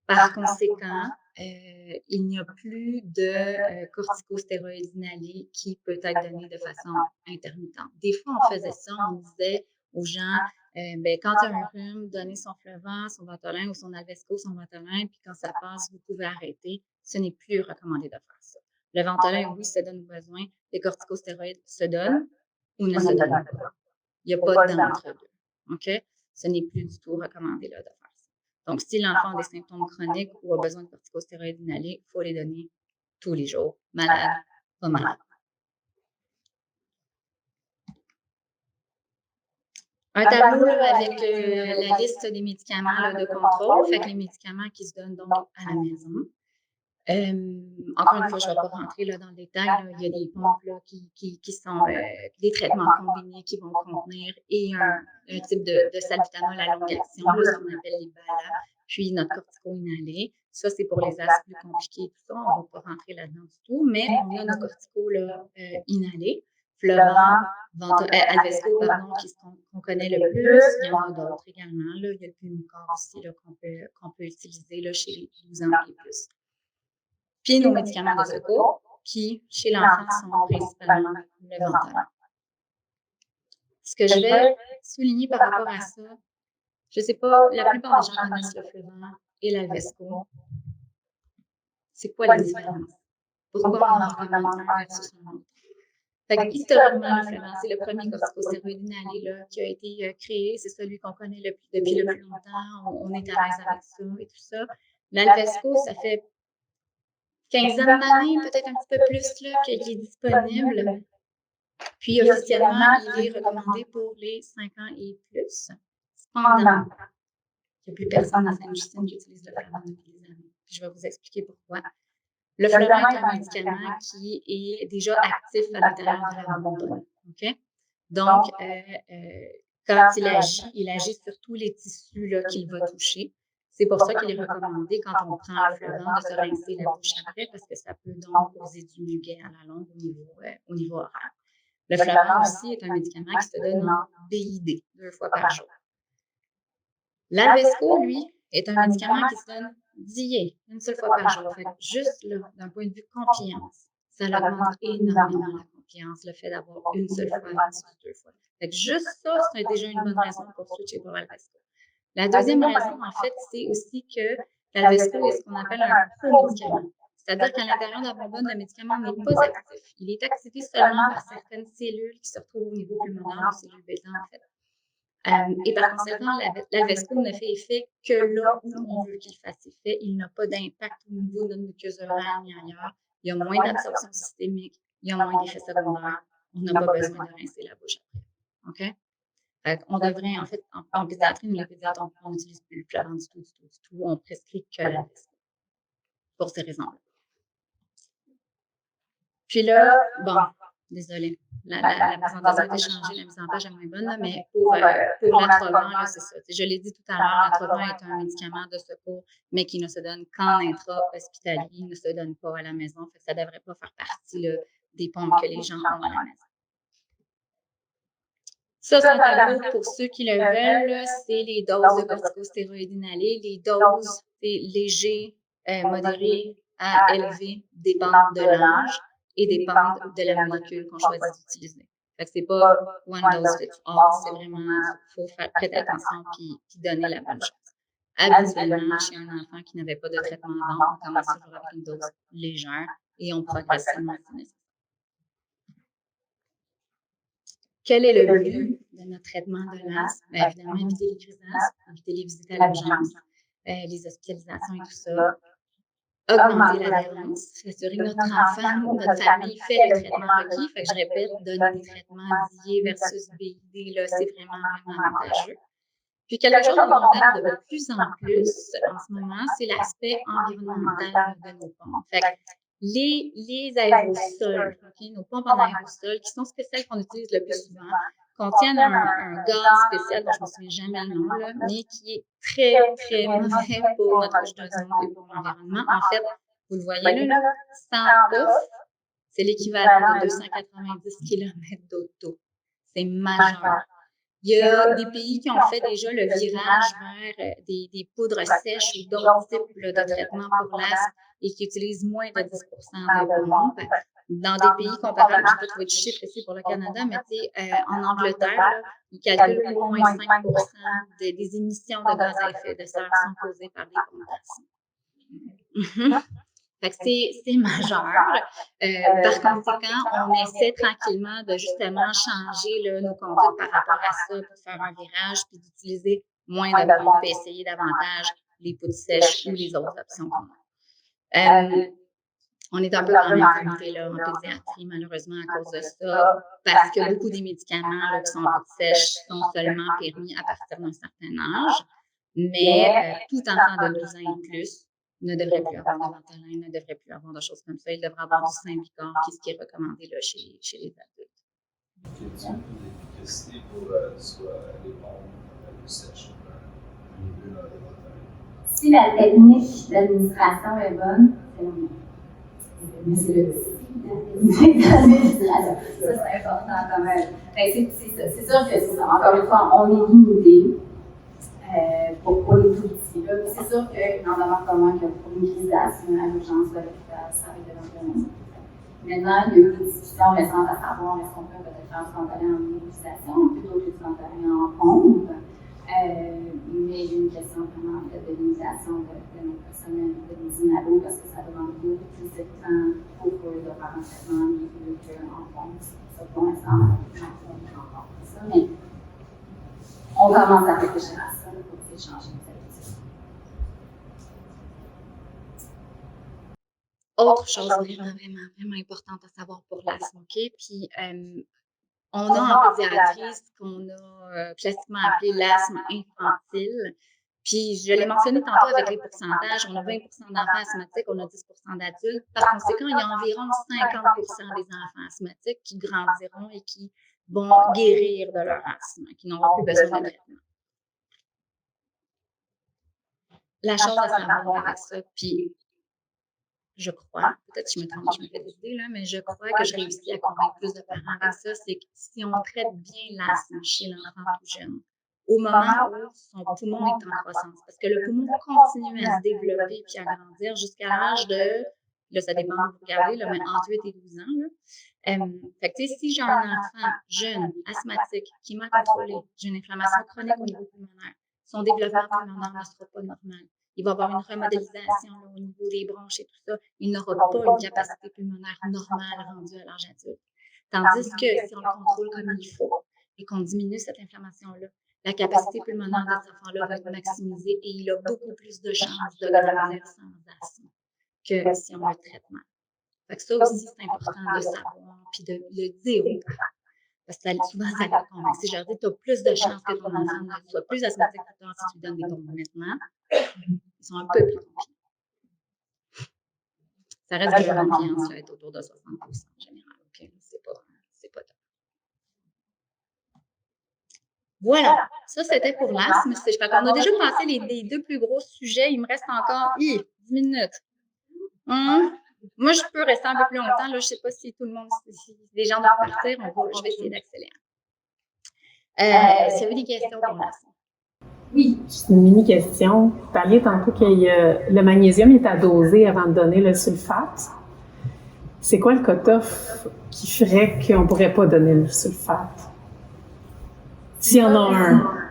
Par conséquent, il n'y a plus de corticostéroïdes inhalés qui peut être donné de façon intermittente. Des fois, on faisait ça, on disait aux gens, quand il y a un rhume, donnez son Flovent, son Ventolin ou son Alvesco, son Ventolin, puis quand ça passe, vous pouvez arrêter. Ce n'est plus recommandé de faire ça. Le Ventolin, oui, se donne au besoin. Les corticostéroïdes se donnent ou ne se donnent pas. Il n'y a pas d'entre-deux. OK? Ce n'est plus du tout recommandé là, de faire ça. Donc, si l'enfant a des symptômes chroniques ou a besoin de corticostéroïdes inhalés, il faut les donner tous les jours, malade, pas malade. Un tableau là, avec la liste des médicaments là, de contrôle, fait que les médicaments qui se donnent donc à la maison. Encore une fois, je ne vais pas rentrer là, dans le détail. Là. Il y a des pompes là, qui sont des traitements combinés qui vont contenir et un type de salbutamol à longue action, là, ce qu'on appelle les BALA, puis notre cortico-inhalé. Ça, c'est pour les asthmes plus compliqués et tout ça. On ne va pas rentrer là-dedans du tout, mais on a nos corticos inhalés. Flovent, Alvesco, pardon, qu'on connaît le plus. Il y en a d'autres également. Là. Il y a le Pulmicort aussi qu'on peut utiliser là, chez les 12 ans et plus. Puis nos médicaments de secours, qui, chez l'enfant, sont principalement le Ventolin. Ce que je vais souligner par rapport à ça, je ne sais pas, la plupart des gens connaissent le Flovent et l'Alvesco. C'est quoi la différence? Pourquoi on en recommande un versus l'autre? Fait que, historiquement, le Flovent, c'est le premier corticostéroïde inhalé là, qui a été créé. C'est celui qu'on connaît depuis le plus longtemps. On est à l'aise avec ça et tout ça. L'Alvesco, ça fait quinzaine d'années, peut-être un petit peu plus, là, qu'il est disponible. Puis, officiellement, il est recommandé pour les 5 ans et plus. Cependant, il n'y a plus personne dans Sainte-Justine qui utilise le Flovent depuis des années. Puis, je vais vous expliquer pourquoi. Le Flovent est un médicament qui est déjà actif à l'intérieur de la bonbonne. OK? Donc, quand il agit sur tous les tissus qu'il va toucher. C'est pour ça qu'il est recommandé, quand on prend le Flovent, de se rincer la bouche après, parce que ça peut donc causer du muguet à la longue au niveau oral. Le Flovent aussi est un médicament qui se donne en BID, 2 fois par jour. L'Alvesco, lui, est un médicament qui se donne d'IA, une seule fois par jour. Fait que juste là, d'un point de vue confiance, ça augmente énormément la confiance, le fait d'avoir une seule fois versus 2 fois. Fait que juste ça, c'est déjà une bonne raison pour switcher pour l'Alvesco. La deuxième raison, en fait, c'est aussi que l'Alvesco est ce qu'on appelle un pro-médicament. C'est-à-dire qu'à l'intérieur de la bonbonne, le médicament n'est pas actif. Il est activé seulement par certaines cellules qui se retrouvent au niveau pulmonaire, aux cellules bêta, en fait. Et par conséquent, l'Alvesco ne fait effet que là où on veut qu'il fasse effet. Il n'a pas d'impact au niveau de notre muqueuse orale ni ailleurs. Il y a moins d'absorption systémique, il y a moins d'effets secondaires. On n'a pas besoin de rincer la bouche après. OK? On devrait, en fait, en pédiatrie, nous, les pédiatres, on n'utilise plus le Flovent du tout. On prescrit que l'Alvesco pour ces raisons-là. Puis là, bon, désolée, la présentation a été changée, la mise en page est moins bonne, là, mais pour l'Atrovent, c'est ça. Je l'ai dit tout à l'heure, l'Atrovent est un médicament de secours, mais qui ne se donne qu'en intra-hospitalier, il ne se donne pas à la maison. Fait que ça ne devrait pas faire partie là, des pompes que les gens ont à la maison. Ça, c'est un tableau pour ceux qui le veulent. C'est les doses de corticostéroïdes inhalés. Les doses, c'est léger, modéré à élevé, dépendent de l'âge et dépendent de la molécule qu'on choisit d'utiliser. Fait que c'est pas one dose fits all, c'est vraiment, il faut faire prêter attention puis donner la bonne chose. Habituellement, chez un enfant qui n'avait pas de traitement avant, on commence toujours avec une dose légère et on progresse seulement si nécessaire. Quel est le but de notre traitement de l'asthme? Bien, évidemment, éviter les crises d'asthme, éviter les visites à l'urgence, les hospitalisations et tout ça. Augmenter l'adhérence, s'assurer que notre enfant ou notre famille fait le traitement requis. Fait que je répète, donner des traitements d'IA versus BID, là, c'est vraiment, vraiment avantageux. Puis quelque chose qu'on regarde de plus en plus en ce moment, c'est l'aspect environnemental de nos pompes. Fait que les aérosols, okay, nos pompes en aérosol, qui sont celles qu'on utilise le plus souvent, contiennent un gaz spécial dont je ne me souviens jamais le nom, là, mais qui est très, très mauvais pour notre couche d'ozone et pour l'environnement. En fait, vous le voyez là, 100 puffs, c'est l'équivalent de 290 km d'auto. C'est majeur. Il y a des pays qui ont fait déjà le virage vers des poudres sèches ou d'autres types de traitements pour l'asthme et qui utilisent moins de 10 de pompes. Dans des pays comparables, je peux trouver du chiffre ici pour le Canada, mais en Angleterre, là, ils calculent qu'au moins 5 des émissions de gaz à effet de serre sont causées par des pompes. Fait que c'est majeur. Par conséquent, on essaie tranquillement de justement changer là, nos conduites par rapport à ça pour faire un virage puis d'utiliser moins de pompes et essayer davantage les poudres sèches ou les autres options qu'on a. On est un peu dans la même comité là, en pédiatrie, malheureusement, à cause de ça, parce que beaucoup des médicaments là, qui sont en poudre sèche sont seulement permis à partir d'un certain âge, mais tout enfant de 12 ans et plus ne devrait plus avoir de Ventolin, ne devrait plus avoir de choses comme ça. Il devrait avoir du Symbicort, qui est ce qui est recommandé là, chez les adultes. Quel type d'efficacité pour soit les pompes sèches ou les Ventolin? Si la technique d'administration est bonne, c'est la même. Mais c'est le si d'administration. Ça, c'est important quand même. C'est sûr que c'est ça. Encore une fois, on est limité pour les tout petits. C'est sûr qu'il en demeure commun que pour une crise d'asthme à l'urgence de l'hôpital, ça va être de l'environnement. Maintenant, il y a eu des discussions récentes à savoir est-ce qu'on peut peut-être faire du Ventolin en nébulisation plutôt que du Ventolin en pompe. Mais il y a une question vraiment en fait, de limitation de notre personnel de l'inalo parce que ça demande beaucoup plus de temps pour eux de faire un traitement mieux qu'en pompe. Ça, pour l'instant, on est encore ça, mais on commence à réfléchir à ça pour changer nos habitudes. Autre chose vraiment importante à savoir pour l'asthme, OK? Puis, on a en pédiatrie ce qu'on a classiquement appelé l'asthme infantile. Puis, je l'ai mentionné tantôt avec les pourcentages, on a 20 d'enfants asthmatiques, on a 10 d'adultes. Par conséquent, il y a environ 50 des enfants asthmatiques qui grandiront et qui vont guérir de leur asthme, qui n'auront plus besoin de traitement. La chose à savoir avec ça, puis je crois, peut-être que je me trompe, je me fais des idées, là, mais je crois que je réussis à convaincre plus de parents avec ça, c'est que si on traite bien l'asthme chez l'enfant tout jeune, au moment où son poumon est en croissance, parce que le poumon continue à se développer puis à grandir jusqu'à l'âge de, là, ça dépend de vous regardez, là, mais entre 8 et 12 ans, là. Fait que, si j'ai un enfant jeune, asthmatique, qui m'a contrôlé, j'ai une inflammation chronique au niveau pulmonaire, son développement pulmonaire ne sera pas normal. Il va avoir une remodélisation là, au niveau des bronches et tout ça. Il n'aura pas une capacité pulmonaire normale rendue à l'âge adulte. Tandis que si on le contrôle comme il faut et qu'on diminue cette inflammation-là, la capacité pulmonaire de cet enfant-là va être maximisée et il a beaucoup plus de chances de grandir sans asthme que si on a le traitement. Fait que ça aussi, c'est important de savoir puis de le dire aux parents. Parce que souvent, ça les convainc. Si je leur dis, tu as plus de chances que ton enfant ne soit plus asthmatique plus tard si tu lui donnes des pompes maintenant, ils sont un peu plus confiants. Ça reste que la confiance va être autour de 60% en général. Okay? C'est pas top. Voilà, ça c'était pour l'asthme. On a déjà passé les deux plus gros sujets. Il me reste encore 10 minutes. Moi, je peux rester un peu plus longtemps. Là, je ne sais pas si tout le monde, si les gens doivent partir. Je vais essayer d'accélérer. Est-ce qu'il y avait des questions pour l'asthme? Oui. Juste une mini-question. Vous parliez tantôt que le magnésium est à doser avant de donner le sulfate. C'est quoi le cut-off qui ferait qu'on ne pourrait pas donner le sulfate? S'il y en a un.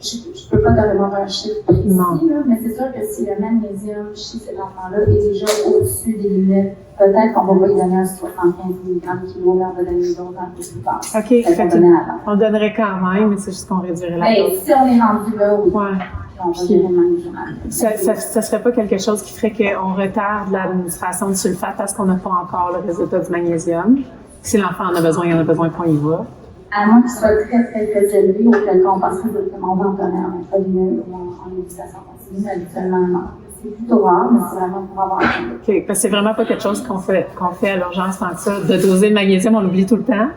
je peux pas te répondre un chiffre précis, Non. là, mais c'est sûr que si le magnésium chez cet enfant-là est déjà au-dessus des limites, peut-être qu'on va pas lui donner un 75 mg kilo, mais on va donner d'autres un peu plus bas. OK, fait que on donnerait quand même, mais c'est juste qu'on réduirait la Mais dose. si on est rendu là, oui, Ouais. puis on va donner le magnésium. Ça serait pas quelque chose qui ferait qu'on retarde l'administration de sulfate parce qu'on n'a pas encore le résultat du magnésium. Si l'enfant en a besoin, il en a besoin, puis on y va. À moins qu'il soit très élevé, auquel cas on passerait directement au donner en intraveneux ou en éducation continue, mais habituellement non. C'est plutôt rare, mais c'est vraiment pour avoir un OK, parce que c'est vraiment pas quelque chose qu'on fait à l'urgence tant que ça. De doser le magnésium, on l'oublie tout le temps.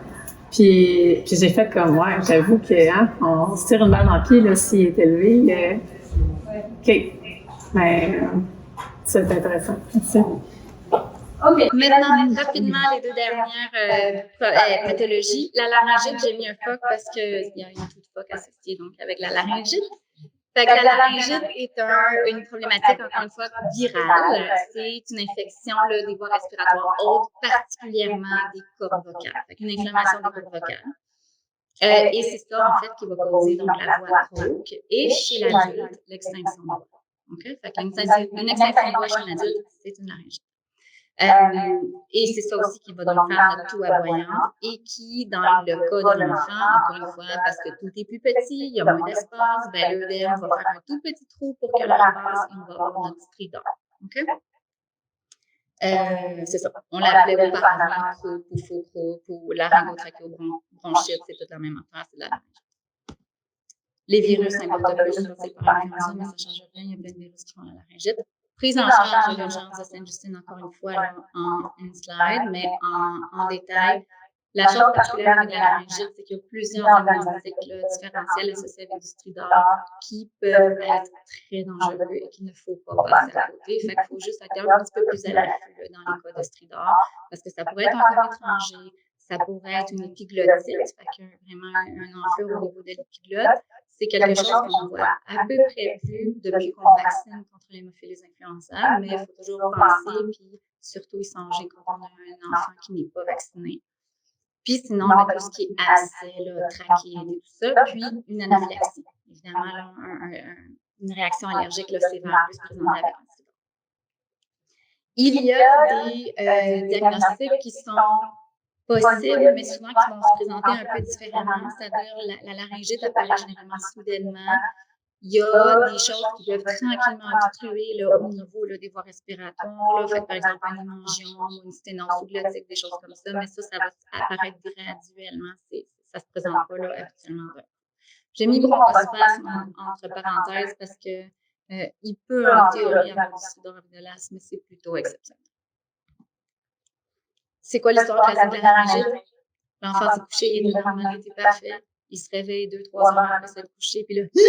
Puis j'ai fait comme, ouais, j'avoue que on se tire une balle dans le pied là, s'il est élevé. OK. Mais c'est intéressant. Merci. OK. Maintenant, rapidement, les deux dernières pathologies. La laryngite, j'ai mis un PHOC parce qu'il y a un taux de PHOC associé donc, avec la laryngite. Fait que la laryngite est une problématique, encore une fois, virale. C'est une infection là, des voies respiratoires hautes, particulièrement des cordes vocales. Fait qu'une inflammation des cordes vocales. Et c'est ça, en fait, qui va causer donc, la voix rauque. Et chez l'adulte, l'extinction de voix. Okay? Fait qu'une extinction de voix chez l'adulte, c'est une laryngite. Et c'est ça aussi qui va donc faire notre toux aboyante et qui, dans le cas de l'enfant, encore une fois, parce que tout est plus petit, il y a moins d'espace, ben l'œdème va faire un tout petit trou pour que l'air passe et on va avoir notre stridor. OK? C'est ça. On l'appelait auparavant croup ou faux croup ou laryngotrachéobronchite, c'est toute la même affaire, c'est la laryngite. Les virus n'importe plus, c'est par influenza, mais ça ne change rien, il y a plein de virus qui font la laryngite. Prise en charge de l'urgence de Sainte-Justine, encore une fois, là, en une slide, mais en détail. La chose particulière avec la laryngite, c'est qu'il y a plusieurs diagnostics différentiels associés avec du stridor qui peuvent être très dangereux et qu'il ne faut pas passer à côté. Fait qu'il faut juste être un petit peu plus à l'affût dans les cas de stridor, parce que ça pourrait être un corps étranger, ça pourrait être une épiglottite, fait qu'il y a vraiment un enflure au niveau de l'épiglotte. C'est quelque chose qu'on voit à peu près plus depuis qu'on vaccine contre l'hémophilie influenzaire, mais il faut toujours penser, puis surtout y songer quand on a un enfant qui n'est pas vacciné. Puis sinon, tout ce qui est abcès, trachéite et tout ça, puis une anaphylaxie. Évidemment, là, une réaction allergique sévère plus présentée avec l'antidote. Il y a des diagnostics qui sont possibles, mais souvent qui vont se présenter un peu différemment, c'est-à-dire la laryngite apparaît généralement soudainement. Il y a des choses qui peuvent tranquillement obstruer là, au niveau là, des voies respiratoires, là, fait, par exemple un hémangiome ou une sténose sous-glottique, des choses comme ça, mais ça va apparaître graduellement, ça ne se présente pas là, habituellement. J'ai mis bronchospasme entre parenthèses parce que il peut en théorie avoir du stridor avec de l'asthme, mais c'est plutôt exceptionnel. C'est quoi l'histoire classique de la laryngite? L'enfant s'est couché, il était normal, il était parfait. Il se réveille 2-3 heures après s'être couché, puis là, puis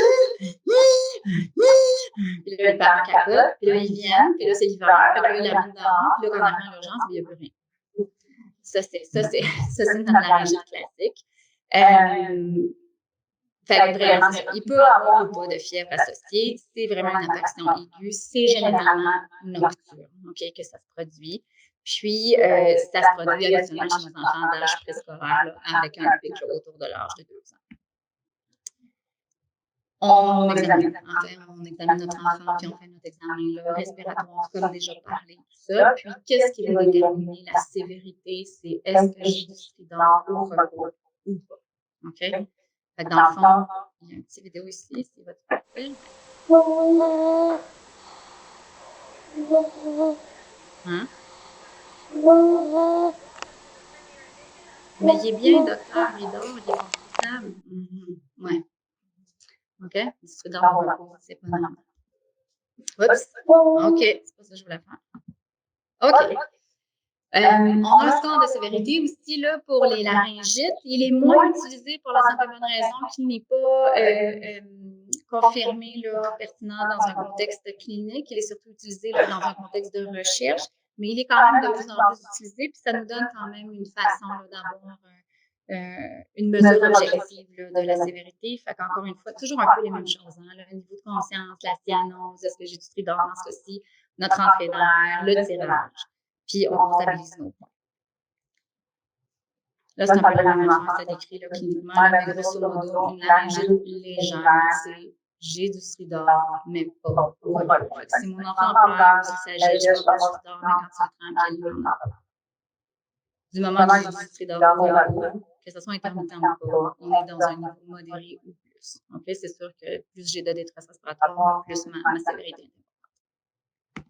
là, le parent capote, puis là, il vient, puis là, c'est l'hiver, puis là, il la met dehors, puis là, quand on arrive à l'urgence, il n'y a plus rien. Ça, c'est une laryngite classique. Fait que vraiment, il peut avoir ou pas de fièvre associée. C'est vraiment une infection aiguë. C'est généralement nocturne, okay, que ça se produit. Puis, ça se produit habituellement chez nos enfants d'âge préscolaire là, avec un pic autour de l'âge de 2 ans. On examine notre enfant, puis on fait notre examen là, respiratoire, comme déjà parlé, tout ça. Puis, qu'est-ce qui va déterminer la sévérité? C'est est-ce que j'ai du stridor au repos ou pas? OK? Fait que dans le fond, il y a une petite vidéo ici, c'est votre profil. Hein? Mais il est bien, docteur, il dort, il est confortable. Ouais. OK? Du stridor au repos, c'est pas normal. Oups. OK, c'est pas ça que je voulais faire. OK. On a un score de sévérité aussi là, pour les laryngites. Il est moins utilisé pour la simple et bonne raison qu'il n'est pas confirmé, là, pertinent dans un contexte clinique. Il est surtout utilisé là, dans un contexte de recherche, mais il est quand même de plus en plus utilisé, puis ça nous donne quand même une façon d'avoir une mesure objective là, de la sévérité. Fait qu'encore une fois, toujours un peu les mêmes choses. Hein, le niveau de conscience, la cyanose, est-ce que j'ai du stridor dans ce cas-ci, notre entrée d'air, le tirage. Puis on comptabilise nos points. Là, c'est un peu la même affaire, ça décrit là, cliniquement, là, mais grosso modo, une laryngite légère, c'est j'ai du stridor, mais pas au repos. Fait que si mon enfant pleure ou s'il s'agit, je vais pas du stridor, mais quand il trempe, il en a. Du moment que j'ai du stridor au repos, que ce soit intermittent ou pas, on est dans un niveau modéré ou plus. Donc là, c'est sûr que plus j'ai de détresse respiratoire, plus ma sévérité est importante.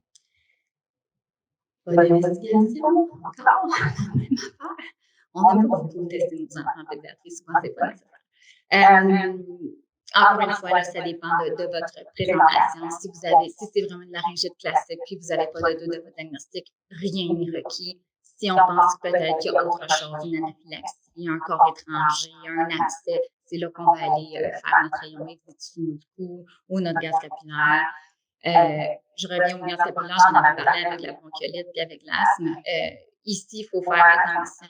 Pas d'investigation, encore, même affaire. On n'a pas beaucoup testé nos enfants en pédiatrie, souvent c'est pas nécessaire. Encore une fois, là, ça dépend de votre présentation. Si c'est vraiment de laryngite classique, puis vous n'avez pas de doute de votre diagnostic, rien n'est requis. Si on pense peut-être qu'il y a autre chose, une anaphylaxie, un corps étranger, un abcès, c'est là qu'on va aller faire notre rayon X du cou ou notre gaz capillaire. Je reviens au gaz capillaire, j'en avais parlé avec la bronchiolite et avec l'asthme. Ici, il faut faire attention.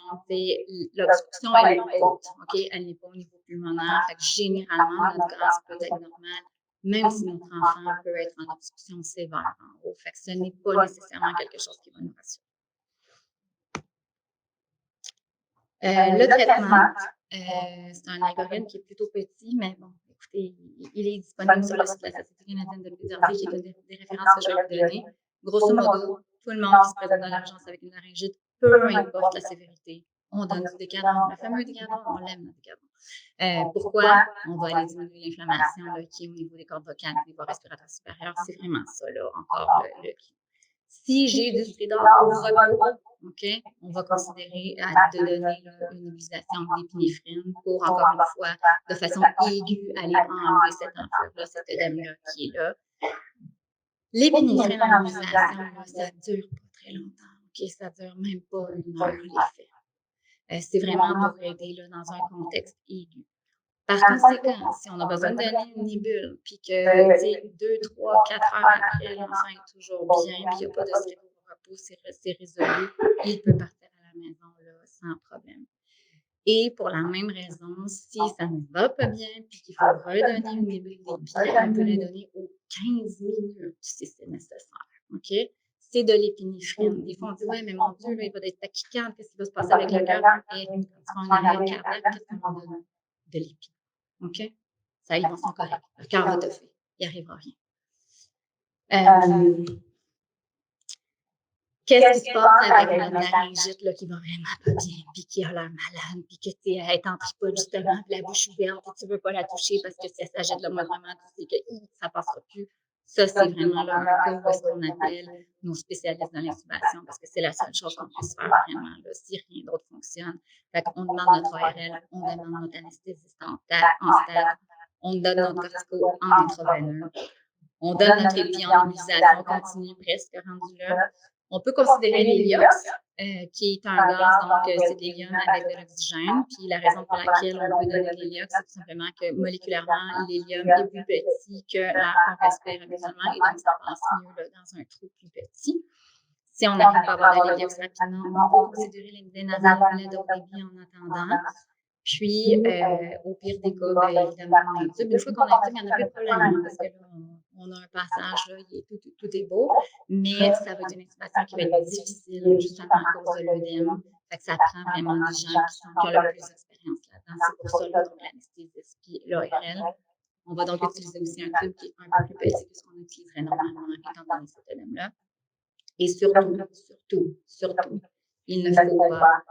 L'obstruction, elle est haute, OK? Elle n'est pas au niveau pulmonaire. Fait que généralement, notre gaz peut être normal, même si notre enfant peut être en obstruction sévère en haut. Fait que ce n'est pas nécessairement quelque chose qui va nous rassurer. Le traitement, c'est un algorithme qui est plutôt petit, mais bon, écoutez, il est disponible sur le site de la Société canadienne de pédiatrie, qui est une des références que je vais vous donner. Grosso modo, tout le monde qui se présente dans l'urgence avec une laryngite, peu importe la sévérité, on donne du décadron. Le fameux décadron, on l'aime, le décadron. Pourquoi? On va aller diminuer l'inflammation qui est au niveau des cordes vocales, des voies respiratoires supérieures. C'est vraiment ça, là, encore le clé. Si j'ai du stridor au repos, OK, on va considérer de donner là, une utilisation d'épinéphrine pour, encore une fois, de façon aiguë, aller enlever cette enflure-là, cet œdème-là qui est là. L'épinéphrine en utilisation, là, ça ne dure pas très longtemps. OK, ça ne dure même pas une heure, l'effet. C'est vraiment pour aider là, dans un contexte aigu. Par conséquent, si on a besoin de donner une nébule, puis que 2, 3, 4 heures après, l'enfant est toujours bien, puis il n'y a pas de stridor au repos, c'est résolu, il peut partir à la maison là, sans problème. Et pour la même raison, si ça ne va pas bien, puis qu'il faut redonner une nébule d'épi, on peut la donner aux 15 minutes si c'est nécessaire. OK? C'est de l'épinéphrine. Des fois, on dit, ouais, mais mon Dieu, là, il va être tachycarde, qu'est-ce qui va se passer avec le cœur? Et quand tu fais un arrêt cardiaque, qu'est-ce qu'on donne? De l'épi. OK? Ça, ils sont corrects. Le cœur va toffer. Il n'y arrivera rien. Qu'est-ce qui se passe avec notre laryngite là, qui va vraiment pas bien, puis qui a l'air malade, puis que tu es en tripode justement, puis la bouche ouverte, et tu ne veux pas la toucher parce que si elle s'agite là, moi vraiment, tu sais que ça ne passera plus. Ça, c'est vraiment là, un cas où est-ce qu'on appelle nos spécialistes dans l'intubation, parce que c'est la seule chose qu'on puisse faire vraiment, là, si rien d'autre fonctionne. Fait qu'on demande notre ORL, on demande notre anesthésiste en stade, on donne notre cortico en intraveineux, on donne notre épi en utilisation continue, presque rendu là. On peut considérer l'héliox, qui est un gaz, donc c'est de l'hélium avec de l'oxygène. Puis la raison pour laquelle on peut donner de l'héliox, c'est tout simplement que moléculairement, l'hélium est plus petit que l'air qu'on respire habituellement et donc ça passe mieux là, dans un trou plus petit. Si on n'arrive pas à avoir de l'héliox rapidement, on peut considérer des nasales au débit en attendant. Puis, au pire des cas, bien, évidemment, on intube. Une fois qu'on intube, il n'y en a plus de problème parce que là, on a un passage, là, tout est beau, mais ça va être une intubation qui va être difficile justement à cause de l'œdème. Fait que ça prend vraiment des gens qui ont le plus d'expérience là-dedans. C'est pour ça là, donc l'anesthésiste puis l'ORL. On va donc utiliser aussi un tube qui est un peu plus petit que ce qu'on utiliserait normalement étant donné cet œdème-là. Et surtout, il ne faut pas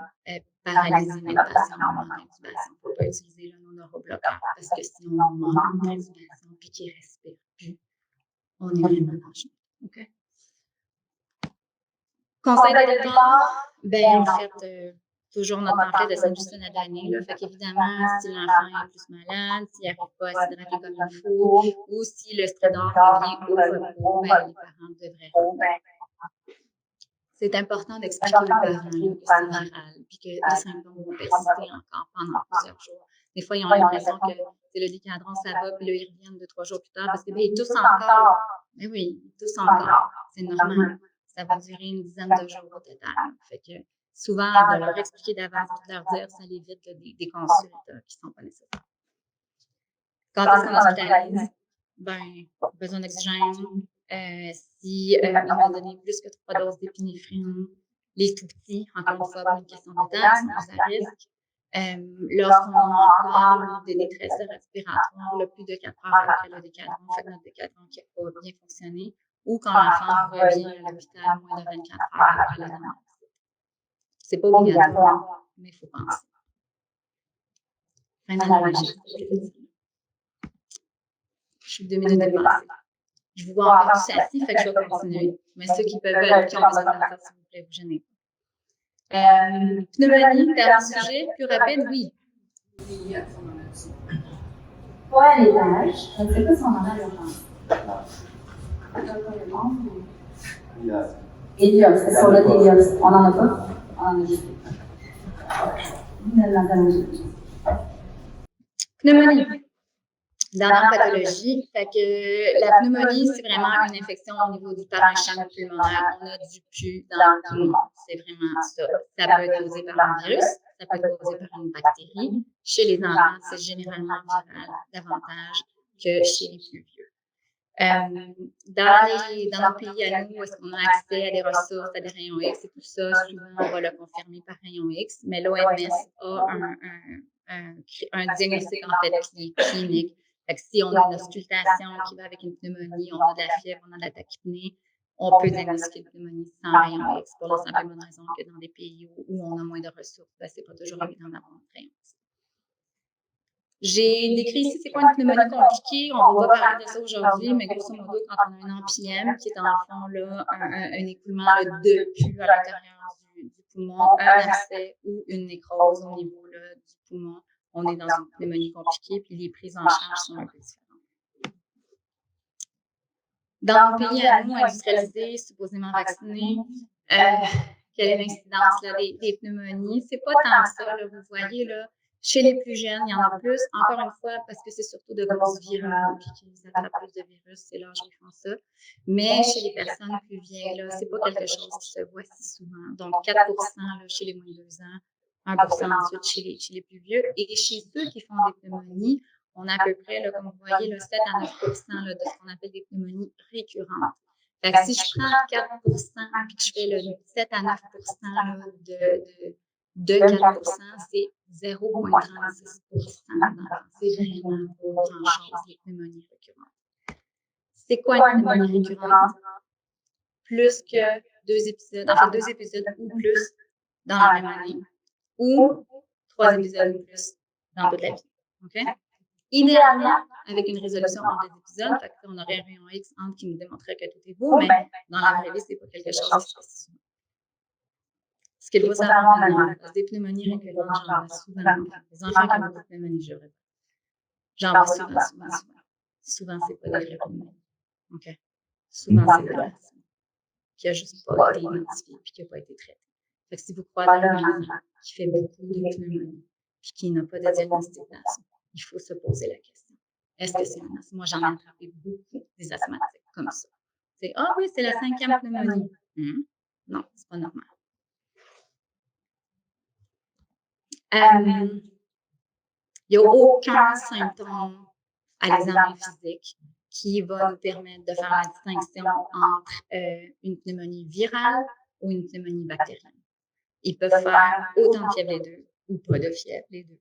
paralyser notre patient au moment d'intubation. Il ne faut pas utiliser le neurobloqueur parce que si on manque d'intubation et qu'il ne respire plus, on est vraiment dangereux. OK? Conseil de départ, bien, en fait, toujours notre pamphlet de Saint-Justine à l'année. Fait qu'évidemment, si l'enfant est plus malade, s'il n'arrive pas à s'hydrater comme il faut, ou si le stridor revient au repos, bien, les parents devraient revenir. C'est important d'expliquer aux parents que c'est viral et que les symptômes vont persister encore pendant plusieurs jours. Des fois, ils ont l'impression que le décadron, ça va, puis là, ils reviennent 2-3 jours plus tard parce qu'ils toussent encore. Mais oui, ils toussent encore. C'est normal. Ça va durer une dizaine de jours au total. Fait que souvent, de leur expliquer d'avance et de leur dire, ça évite des consultes qui ne sont pas nécessaires. Quand est-ce qu'on hospitalise? Ben, besoin d'oxygène. Si on a donné plus que 3 doses d'épinéphrine, les tout petits, encore une fois, pour une question de temps, sont plus à risque. Lorsqu'on a encore des détresses respiratoires, plus de 4 heures après le décadron, fait notre décadron qui n'a pas bien fonctionné, ou quand l'enfant revient à l'hôpital moins de 24 heures après la dernière visite. C'est pas obligatoire, mais il faut penser. Fin d'analogie. Je suis 2 minutes dépassée. Je vous vois encore tous assis, fait que je vais continuer. Mais ceux qui ont besoin de ça, s'il vous plaît, vous gênez pas. Pneumonie, dernier sujet, plus rapide, oui. Pas à l'étage, je ne sais pas si on en a l'urgence. Hélium, c'est sur le hélium. On n'en a pas? On en a juste. Pneumonie. Dans la pathologie, fait que la pneumonie, c'est vraiment une infection au niveau du parenchyme pulmonaire. On a du pus dans le poumon. C'est vraiment ça. Ça peut être causé par un virus, ça peut être causé par une bactérie. Chez les enfants, c'est généralement viral davantage que chez les plus vieux. Dans nos pays à nous, où est-ce qu'on a accès à des ressources, à des rayons X et tout ça, souvent on va le confirmer par rayon X, mais l'OMS a un diagnostic en fait qui est clinique. Fait que si on a une auscultation qui va avec une pneumonie, on a de la fièvre, on a de la tachypnée, on peut diagnostiquer une pneumonie sans rayon X pour la simple et bonne raison que dans des pays où on a moins de ressources, c'est pas toujours évident d'avoir un rayon X. J'ai décrit ici c'est quoi une pneumonie compliquée. On ne va pas parler de ça aujourd'hui, mais grosso modo, quand on a un empyème, qui est en fond là, un écoulement de pus à l'intérieur du poumon, un abcès ou une nécrose au niveau là, du poumon, on est dans une pneumonie compliquée, puis les prises en charge sont un peu différentes. Dans nos pays à nous, industrialisés, supposément vaccinés, quelle est l'incidence là, des pneumonies? C'est pas tant ça, là, vous voyez, là. Chez les plus jeunes, il y en a plus. Encore une fois, parce que c'est surtout de grosses virales, puis qu'ils attrapent plus de virus, c'est l'âge qui font ça. Mais chez les personnes plus vieilles, là, c'est pas quelque chose qui se voit si souvent. Donc, 4 là, chez les moins de 2 ans, 1 ensuite chez les plus vieux. Et chez ceux qui font des pneumonies, on a à peu près, là, comme vous voyez, là, 7 à 9 là, de ce qu'on appelle des pneumonies récurrentes. Fait que si je prends 4 puis que je fais le 7 à 9 là, de 4 c'est 0,36 C'est vraiment pas grand-chose, les pneumonies récurrentes. C'est quoi une pneumonie récurrente? Plus que 2 épisodes, en fait 2 épisodes ou plus dans la même année, ou 3 épisodes ou plus dans toute la vie. Okay? Idéalement, avec une résolution en 2 épisodes, fait qu'on aurait un rayon X entre qui nous démontrerait que tout est beau, mais dans la vraie vie, c'est pas quelque chose qui se passe souvent. Ce qu'il faut savoir maintenant, parce que des pneumonies récurrentes, j'en vois souvent. Les enfants qui ont des pneumonies, j'en vois souvent. Souvent, c'est pas des vraies pneumonies. Okay? Souvent, c'est de la qui n'a juste pas été identifiée et qui n'a pas été traitée. Fait que si vous croisez un enfant qui fait beaucoup de pneumonie et qui n'a pas de diagnostic d'asthme, il faut se poser la question. Est-ce que c'est un asthme? Moi, j'en ai attrapé beaucoup des asthmatiques comme ça. C'est « Ah oui, c'est la 5e pneumonie. Non, c'est pas normal. Il n'y a aucun symptôme à l'examen physique qui va nous permettre de faire la distinction entre une pneumonie virale ou une pneumonie bactérienne. Ils peuvent faire autant de fièvre les deux ou pas de fièvre les deux.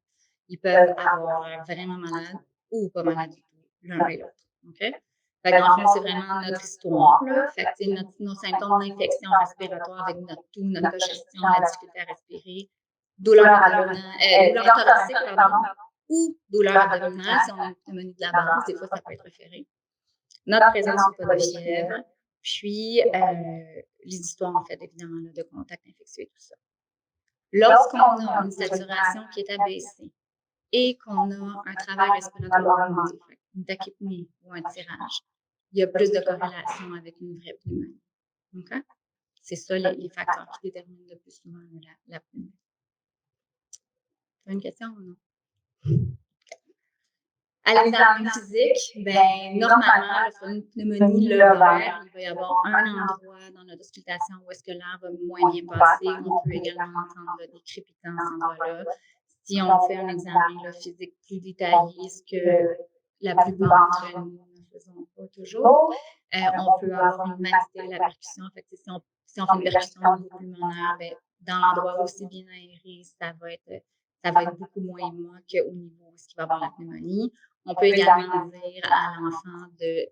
Ils peuvent avoir vraiment malade ou pas malade du tout, l'un et l'autre. Okay? Fait qu'en fait, c'est vraiment notre histoire. Là. Fait que nos symptômes d'infection respiratoire avec notre toux, notre congestion, la difficulté à respirer, douleur thoracique, ou douleur abdominale, si on a une pneumonie de la base, des fois, ça peut être référé. Notre présence ou pas de fièvre, puis les histoires, en fait, évidemment, là, de contact infectieux et tout ça. Lorsqu'on a une saturation qui est abaissée et qu'on a un travail respiratoire augmenté, une tachypnée ou un tirage, il y a plus de corrélation avec une vraie pneumonie. Okay? C'est ça les facteurs qui déterminent le plus souvent la pneumonie. Tu as une question ou non? À l'examen physique, normalement, pour une pneumonie levraire, il va y avoir un endroit dans notre auscultation où est-ce que l'air va moins bien passer. On peut également entendre des crépitants à cet endroit-là. Si on fait un examen physique plus détaillé, ce que la plupart d'entre nous ne faisons pas toujours, on peut avoir une humanité à la percussion. En fait, si on fait une percussion au niveau pulmonaire, dans l'endroit où c'est bien aéré, ça va être ça va être beaucoup moins émoi qu'au niveau où il va avoir la pneumonie. On peut également dire à l'enfant de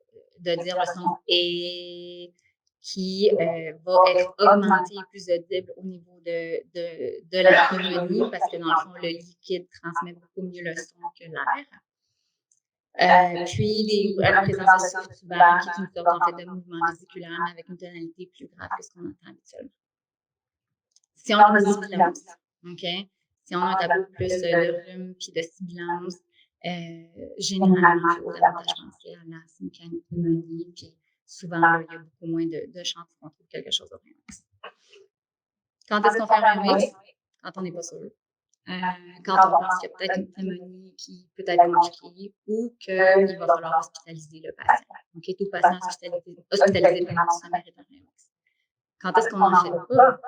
dire le son « et » qui va être augmenté et plus audible au niveau de la pneumonie parce que dans le fond, le liquide transmet beaucoup mieux le son que l'air. Puis, la présence de souffle tubaire, qui est une sorte en fait, de mouvement vésiculaire, mais avec une tonalité plus grave que ce qu'on entend habituellement. Si on a des sibilances, OK? Si on a un tableau plus de rhume puis de sibilance, généralement, il faut davantage penser à l'asthme qu'à une pneumonie, puis souvent, là, il y a beaucoup moins de chances qu'on trouve quelque chose de rhume. Quand est-ce qu'on fait un rhume? Quand on n'est pas sûr. Quand on pense qu'il y a peut-être une pneumonie qui peut être compliquée ou qu'il va falloir hospitaliser le patient. OK, tout patient hospitalisé pendant sa mère est un rhume. Quand est-ce qu'on n'en fait pas?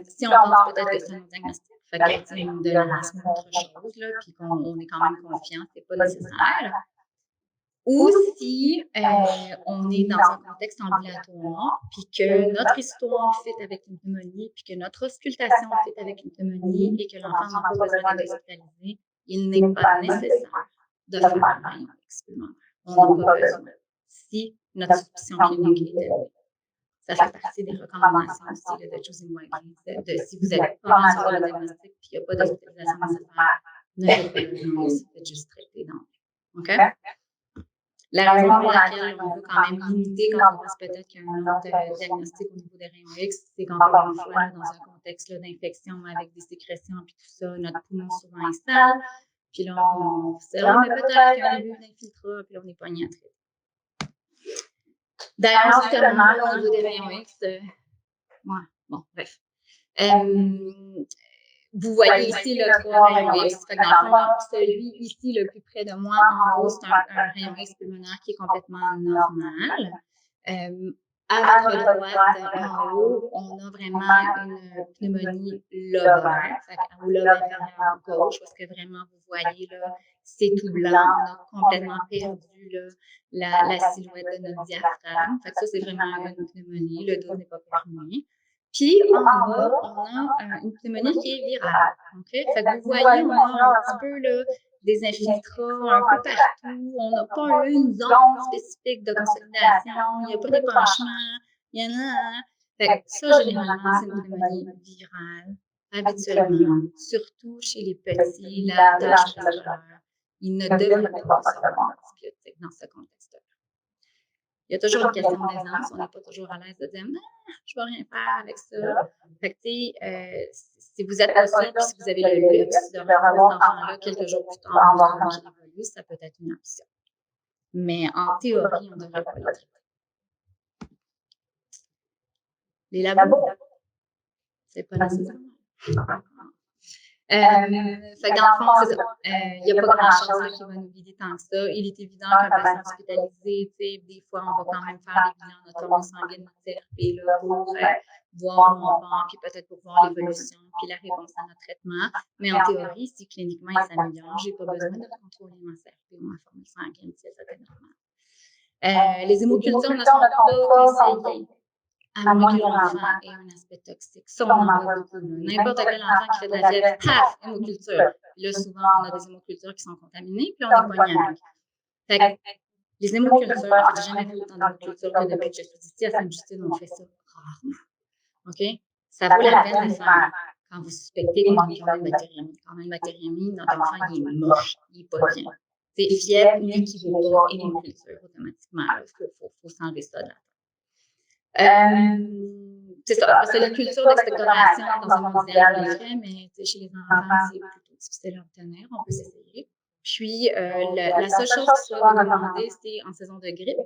Si on pense peut-être que c'est un diagnostic, fait que on donne l'asthme ou autre chose, là, puis qu'on est quand même confiant, c'est pas nécessaire. Ou si on est dans un contexte ambulatoire, puis que notre histoire fit avec une pneumonie, puis que notre auscultation fit avec une pneumonie et que l'enfant n'a pas besoin d'être hospitalisé, il n'est pas nécessaire de faire un rayon supplémentaire. On n'a pas besoin. Si notre suspicion clinique est élevée. Ça fait partie des recommandations aussi de Choosing Wisely, si vous n'êtes pas mal sur le diagnostic et qu'il n'y a pas d'hospitalisation nécessaire, ne faites pas de rayon, faites juste traiter d'emblée. OK? La raison pour laquelle on veut quand même limiter quand on pense peut-être qu'il y a un autre diagnostic au niveau des rayons X, c'est qu'encore une fois, dans un contexte d'infection avec des sécrétions et tout ça, notre poumon souvent installe, puis là, on se dit, mais peut-être qu'il y a un début d'infiltrat, puis là, on est pogné à traiter. D'ailleurs, justement, là, au niveau des rayons X, bon, bref. Vous voyez ici le 3 rayons X. Fait que dans le fond, celui ici, le plus près de moi, en haut, c'est un rayon X pulmonaire qui est complètement normal. À votre droite, en haut, on a vraiment une pneumonie lobaire, ou lobe inférieur gauche, parce que vraiment, vous voyez, là, c'est tout blanc. On a complètement perdu là, la silhouette de notre diaphragme. Fait que ça, c'est vraiment une pneumonie. Le dos n'est pas fermé. Puis, en bas, on a une pneumonie qui est virale. Okay? Fait que vous voyez, on a un petit peu là, des infiltrats un peu partout. On n'a pas une zone spécifique de consolidation. Il n'y a pas d'épanchement. Il y en a. Fait que ça, généralement, c'est une pneumonie virale, habituellement. Surtout chez les petits, la tâche chaleur. Ils ne devraient pas recevoir d'antibiotiques dans ce contexte-là. Il y a toujours une question d'aisance. On n'est pas toujours à l'aise de dire « Non, je ne vais rien faire avec ça ». Fait que, si vous êtes possible, puis si vous avez le luxe de revoir cet enfant-là quelques jours plus tard, qu'il évolue, ça peut être une option. Mais en théorie, on ne devrait pas le traiter. Les labos, c'est pas nécessaire. Fait que dans le fond, c'est ça. Il n'y a pas grand-chose qui va nous guider tant que ça. Il est évident qu'un patient hospitalisé, des fois, on va quand même faire des bilans de tournée sanguine de TRP là, pour voir où on va, puis peut-être pour voir l'évolution, puis la réponse à notre traitement. Mais en théorie, si cliniquement il s'améliore, je n'ai pas besoin de contrôler ma CRP ou ma formule sanguine si ça est normal. Les hémocultures ne sont pas conseillées. À moins que l'enfant ait un aspect toxique. Ça, on en voit beaucoup. N'importe quel enfant qui fait de la fièvre, paf, hémoculture. Puis là, souvent, on a des hémocultures qui sont contaminées, puis on est pogné avec. Fait que les hémocultures, je n'ai jamais fait autant d'hémocultures que depuis que je suis ici à Sainte-Justine, on fait ça rarement. OK? Ça vaut la peine de faire quand vous suspectez qu'on a une bactériémie. Quand on a une bactériémie, notre enfant, il est moche, il n'est pas bien. C'est fièvre n'équivaut pas à hémoculture automatiquement. Il faut s'enlever ça de la tête. C'est ça. C'est la culture d'expectoration dans un monde idéal, on le fait, mais chez les enfants, c'est plutôt difficile à obtenir. On peut s'essayer. Puis, la seule chose qui soit recommandée, c'est en saison de grippe.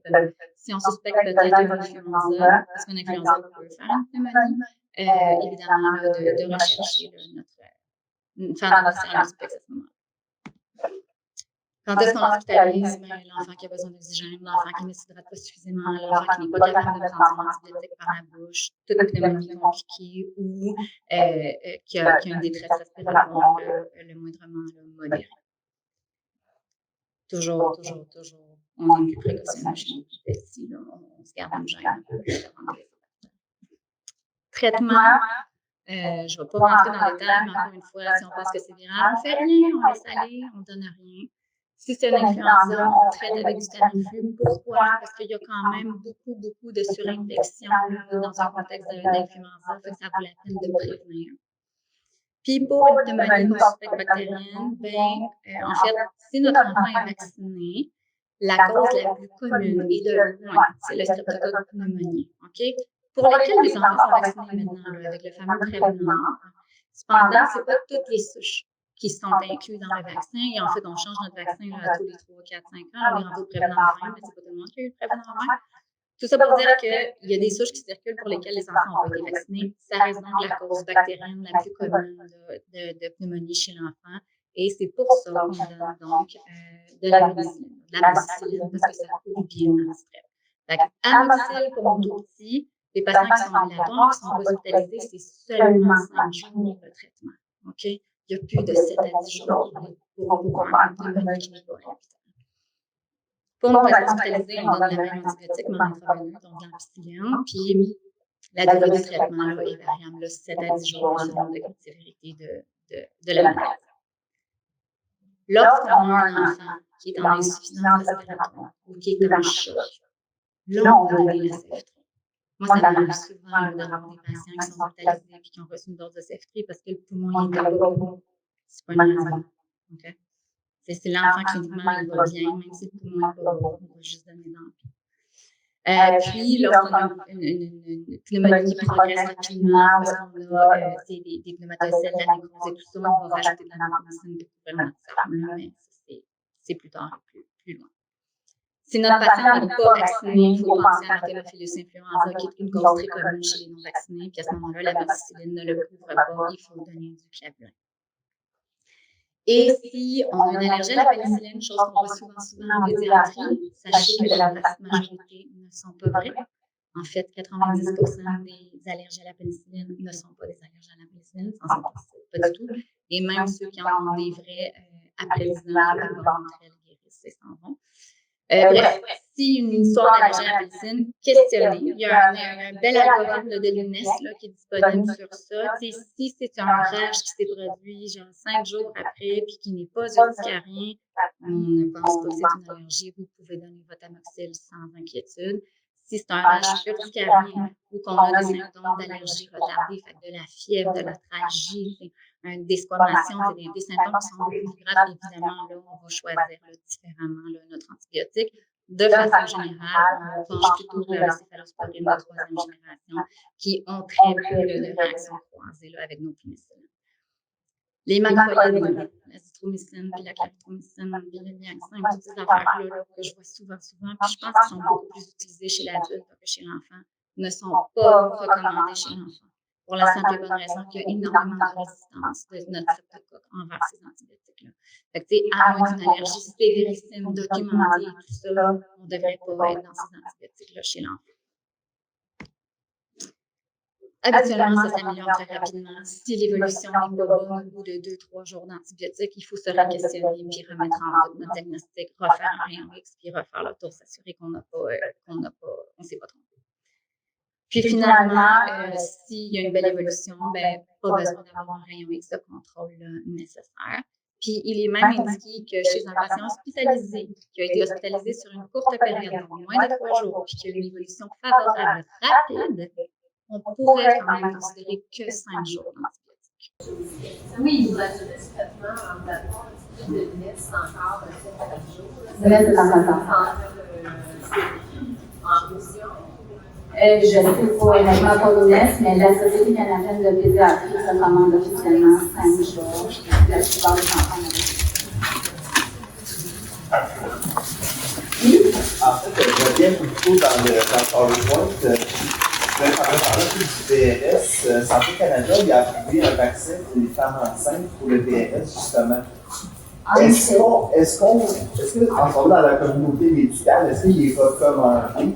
Si on suspecte peut-être une influenza, parce qu'une influenza peut faire une pneumonie, évidemment, là, de rechercher faire notre service à ce moment-là. Quand est-ce qu'on hospitalise? L'enfant qui a besoin d'oxygène, l'enfant qui ne s'hydrate pas suffisamment, l'enfant qui n'est pas capable de prendre son antibiotique par la bouche, toute pneumonie compliquée ou qui a une détresse respiratoire le moindrement modérée. Toujours, on est plus précautionneux chez les plus petits, là, on se garde une gêne un peu. Traitement, Je ne vais pas rentrer dans le détail, mais encore une fois, si on pense que c'est viral, on ne fait rien, on laisse aller, on ne donne rien. Si c'est une influenza, on traite avec du Tamiflu. Pourquoi? Parce qu'il y a quand même beaucoup de surinfection dans un contexte d'influenza, fait que ça vaut la peine de prévenir. Puis pour une pneumonie suspecte bactérienne, en fait, si notre enfant est vacciné, la cause la plus commune et de loin, c'est le streptocoque pneumonie. Okay? Pour lesquels les enfants sont vaccinés maintenant avec le fameux prévenant. Cependant, ce n'est pas toutes les souches qui sont incluses dans le vaccin. Et en fait, on change notre vaccin à tous les 3, 4, 5 ans. On est rendu au prévenant 20, mais ce n'est pas tout le monde qui a eu le prévenant 20. Tout ça pour dire qu'il y a des souches qui circulent pour lesquelles les enfants n'ont pas été vaccinés. Ça reste donc la cause bactérienne la plus commune de pneumonie chez l'enfant. Et c'est pour ça qu'on donne donc de la pénicilline, parce que ça couvre bien le strep. À domicile, pour les tout petits, les patients qui sont ambulatoires, qui sont hospitalisés, c'est seulement 5 jours de traitement. OK? Il n'y a plus de 7 à 10 jours pour un pneumonie qui n'est pas à l'hôpital. Pour nos patients hospitalisés, on donne la même antibiotique, mais intraveineuse, donc l'ampicilline, puis la durée du traitement là, est variable, 7 à 10 jours selon le degré de sévérité de la maladie. Lorsqu'on a un enfant qui est en insuffisance respiratoire ou qui est en choc, là, on va donner la CF3. Moi, ça m'arrive souvent d'avoir des patients qui sont hospitalisés et qui ont reçu une dose de CF3 parce que le poumon n'est pas bon. C'est pas une raison. Okay? C'est l'enfant cliniquement, il va bien, même si le poumon n'est pas bon, on va juste donner d'ampli. Puis, lorsqu'on a une pneumonie qui progresse rapidement, parce qu'on a des pneumatocytes, de la nécrose et tout ça, on va rajouter de la vancomycine pour couvrir notre cerveau, mais c'est plus tard, plus loin. Si notre patient n'est pas vacciné, il faut penser à l'Haemophilus influenza, qui est une cause très commune chez les non-vaccinés, puis à ce moment-là, la pénicilline ne le couvre pas, il faut donner du clavulin. Et si on a une allergie à la pénicilline, chose qu'on voit souvent en pédiatrie, sachez que la vaste majorité ne sont pas vraies. En fait, 90% des allergies à la pénicilline ne sont pas des allergies à la pénicilline, pas du tout. Et même ceux qui en ont des vrais, après 10 ans, la plupart d'entre elles guérissent et s'en vont. Bref, si une histoire d'allergie à la pénicilline, questionnez. Il y a un bel algorithme de l'UNES qui est disponible sur ça. Si c'est un rage qui s'est produit genre 5 jours après puis qui n'est pas urticarien, on ne pense pas que c'est une allergie, vous pouvez donner votre amoxicille sans inquiétude. Si c'est un rage urticarien ou qu'on a des symptômes d'allergie retardée, fait de la fièvre, de la tragie, des squamations, des symptômes qui sont beaucoup plus graves, évidemment, là, on va choisir différemment notre antibiotique. De façon générale, on penche plutôt vers la céphalosporine de 3e génération qui ont très peu de réactions croisées là, avec nos pénicillines. Les macrolides, l'azithromycine, puis la clarithromycine, puis le niacin, toutes ces affaires-là que je vois souvent, puis je pense qu'ils sont beaucoup plus utilisés chez l'adulte que chez l'enfant, ne sont pas recommandés chez l'enfant. Pour la simple et bonne raison qu'il y a énormément de résistance de notre streptocoque envers ces antibiotiques-là. Fait que, à moins d'une allergie sévérissime, documentée et tout ça, on ne devrait pas être dans ces antibiotiques-là chez l'enfant. Habituellement, ça s'améliore très rapidement. Si l'évolution n'est pas bonne au bout de 2-3 jours d'antibiotiques, il faut se re-questionner puis remettre en doute notre diagnostic, refaire un rayon X puis refaire le tour, s'assurer qu'on ne s'est pas trompé. Puis finalement, s'il y a une belle évolution, pas besoin d'avoir un rayon X de contrôle nécessaire. Puis il est même indiqué que chez un patient hospitalisé, qui a été hospitalisé sur une courte période, donc moins de 3 jours, puis qui a une évolution favorable rapide, on pourrait quand même considérer que 5 jours d'antibiotiques. Oui, il va durer ce traitement en plateforme, de l'UNES encore 7 à 10 jours. C'est En fusion. Je sais pas honnêtement pas l'UNES, mais la Société canadienne de pédiatrie recommande officiellement 5 jours. La plupart des enfants Oui? En fait, je reviens plutôt dans le PowerPoint. Je vais parler un peu du VRS. Santé Canada il a approuvé un vaccin pour les femmes enceintes pour le VRS, justement. Est-ce que, encore dans la communauté médicale, est-ce qu'il est recommandé?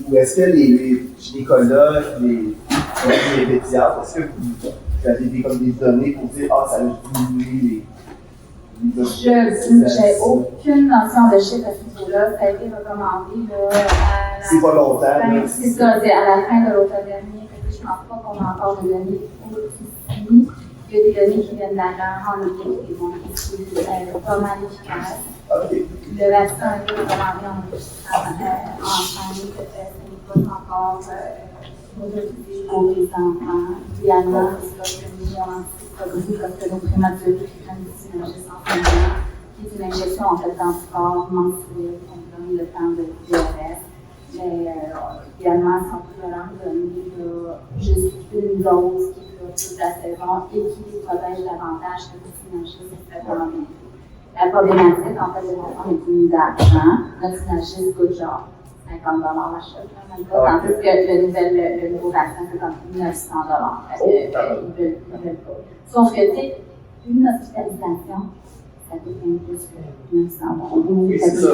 Ou est-ce que les gynécologues, les pédiatres, est-ce que vous avez des données pour dire ça a diminué les j'ai aucune notion de chiffre à ce niveau-là. Ça a été recommandé c'est pas longtemps. C'est ça, c'est à la fin de l'automne dernier. Je pense pas qu'on a encore de données aussi. Il y a des données qui viennent d'ailleurs en Europe qui vont être pas mal efficaces. Le vaccin est recommandé en enceinte, ce n'est pas encore autorisé pour les enfants. Idéalement, c'est que nous avons anticoagulant comme que nos prématurés qui prennent des synergistes en ce moment, qui est une injection en fait d'anticorps mensuel qu'on donne le temps de DRS. Mais idéalement, si on peut leur donner juste une dose qui dure toute la saison et qui les protège davantage que les synergistes, c'est vraiment bien. La problématique, en fait, de l'enfant est une d'argent. Notre synergiste coûte genre 50 $ à chaque, même pas. Tandis que le nouveau vaccin, c'est comme 900 $. Ils veulent pas. Sauf que, tu sais, une hospitalisation, ça coûte bien plus que 900 $. Oui, c'est ça.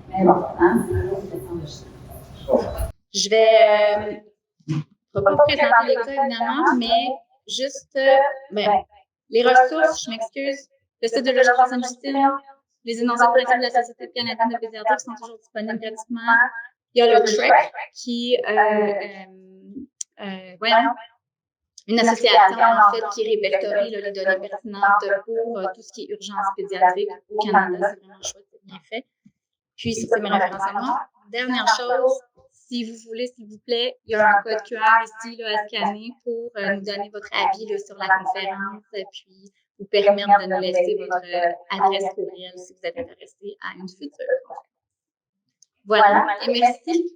Mais bon, hein, c'est une question de chiffre. Je vais pas présenter les cas, évidemment, mais juste les ressources, je m'excuse, le site de l'Agence de Justine, les énoncés de principe de la Société canadienne de pédiatrie qui sont toujours disponibles gratuitement. Il y a le TREC qui une association en fait qui répertorie les données pertinentes pour tout ce qui est urgence pédiatrique au Canada. C'est vraiment chouette, c'est bien fait. Puis, c'est mes références à moi. Dernière chose, si vous voulez, s'il vous plaît, il y a un code QR ici là, à scanner pour nous donner votre avis là, sur la conférence, puis vous permettre de nous laisser votre adresse courriel si vous êtes intéressé à une future conférence. Voilà, et merci.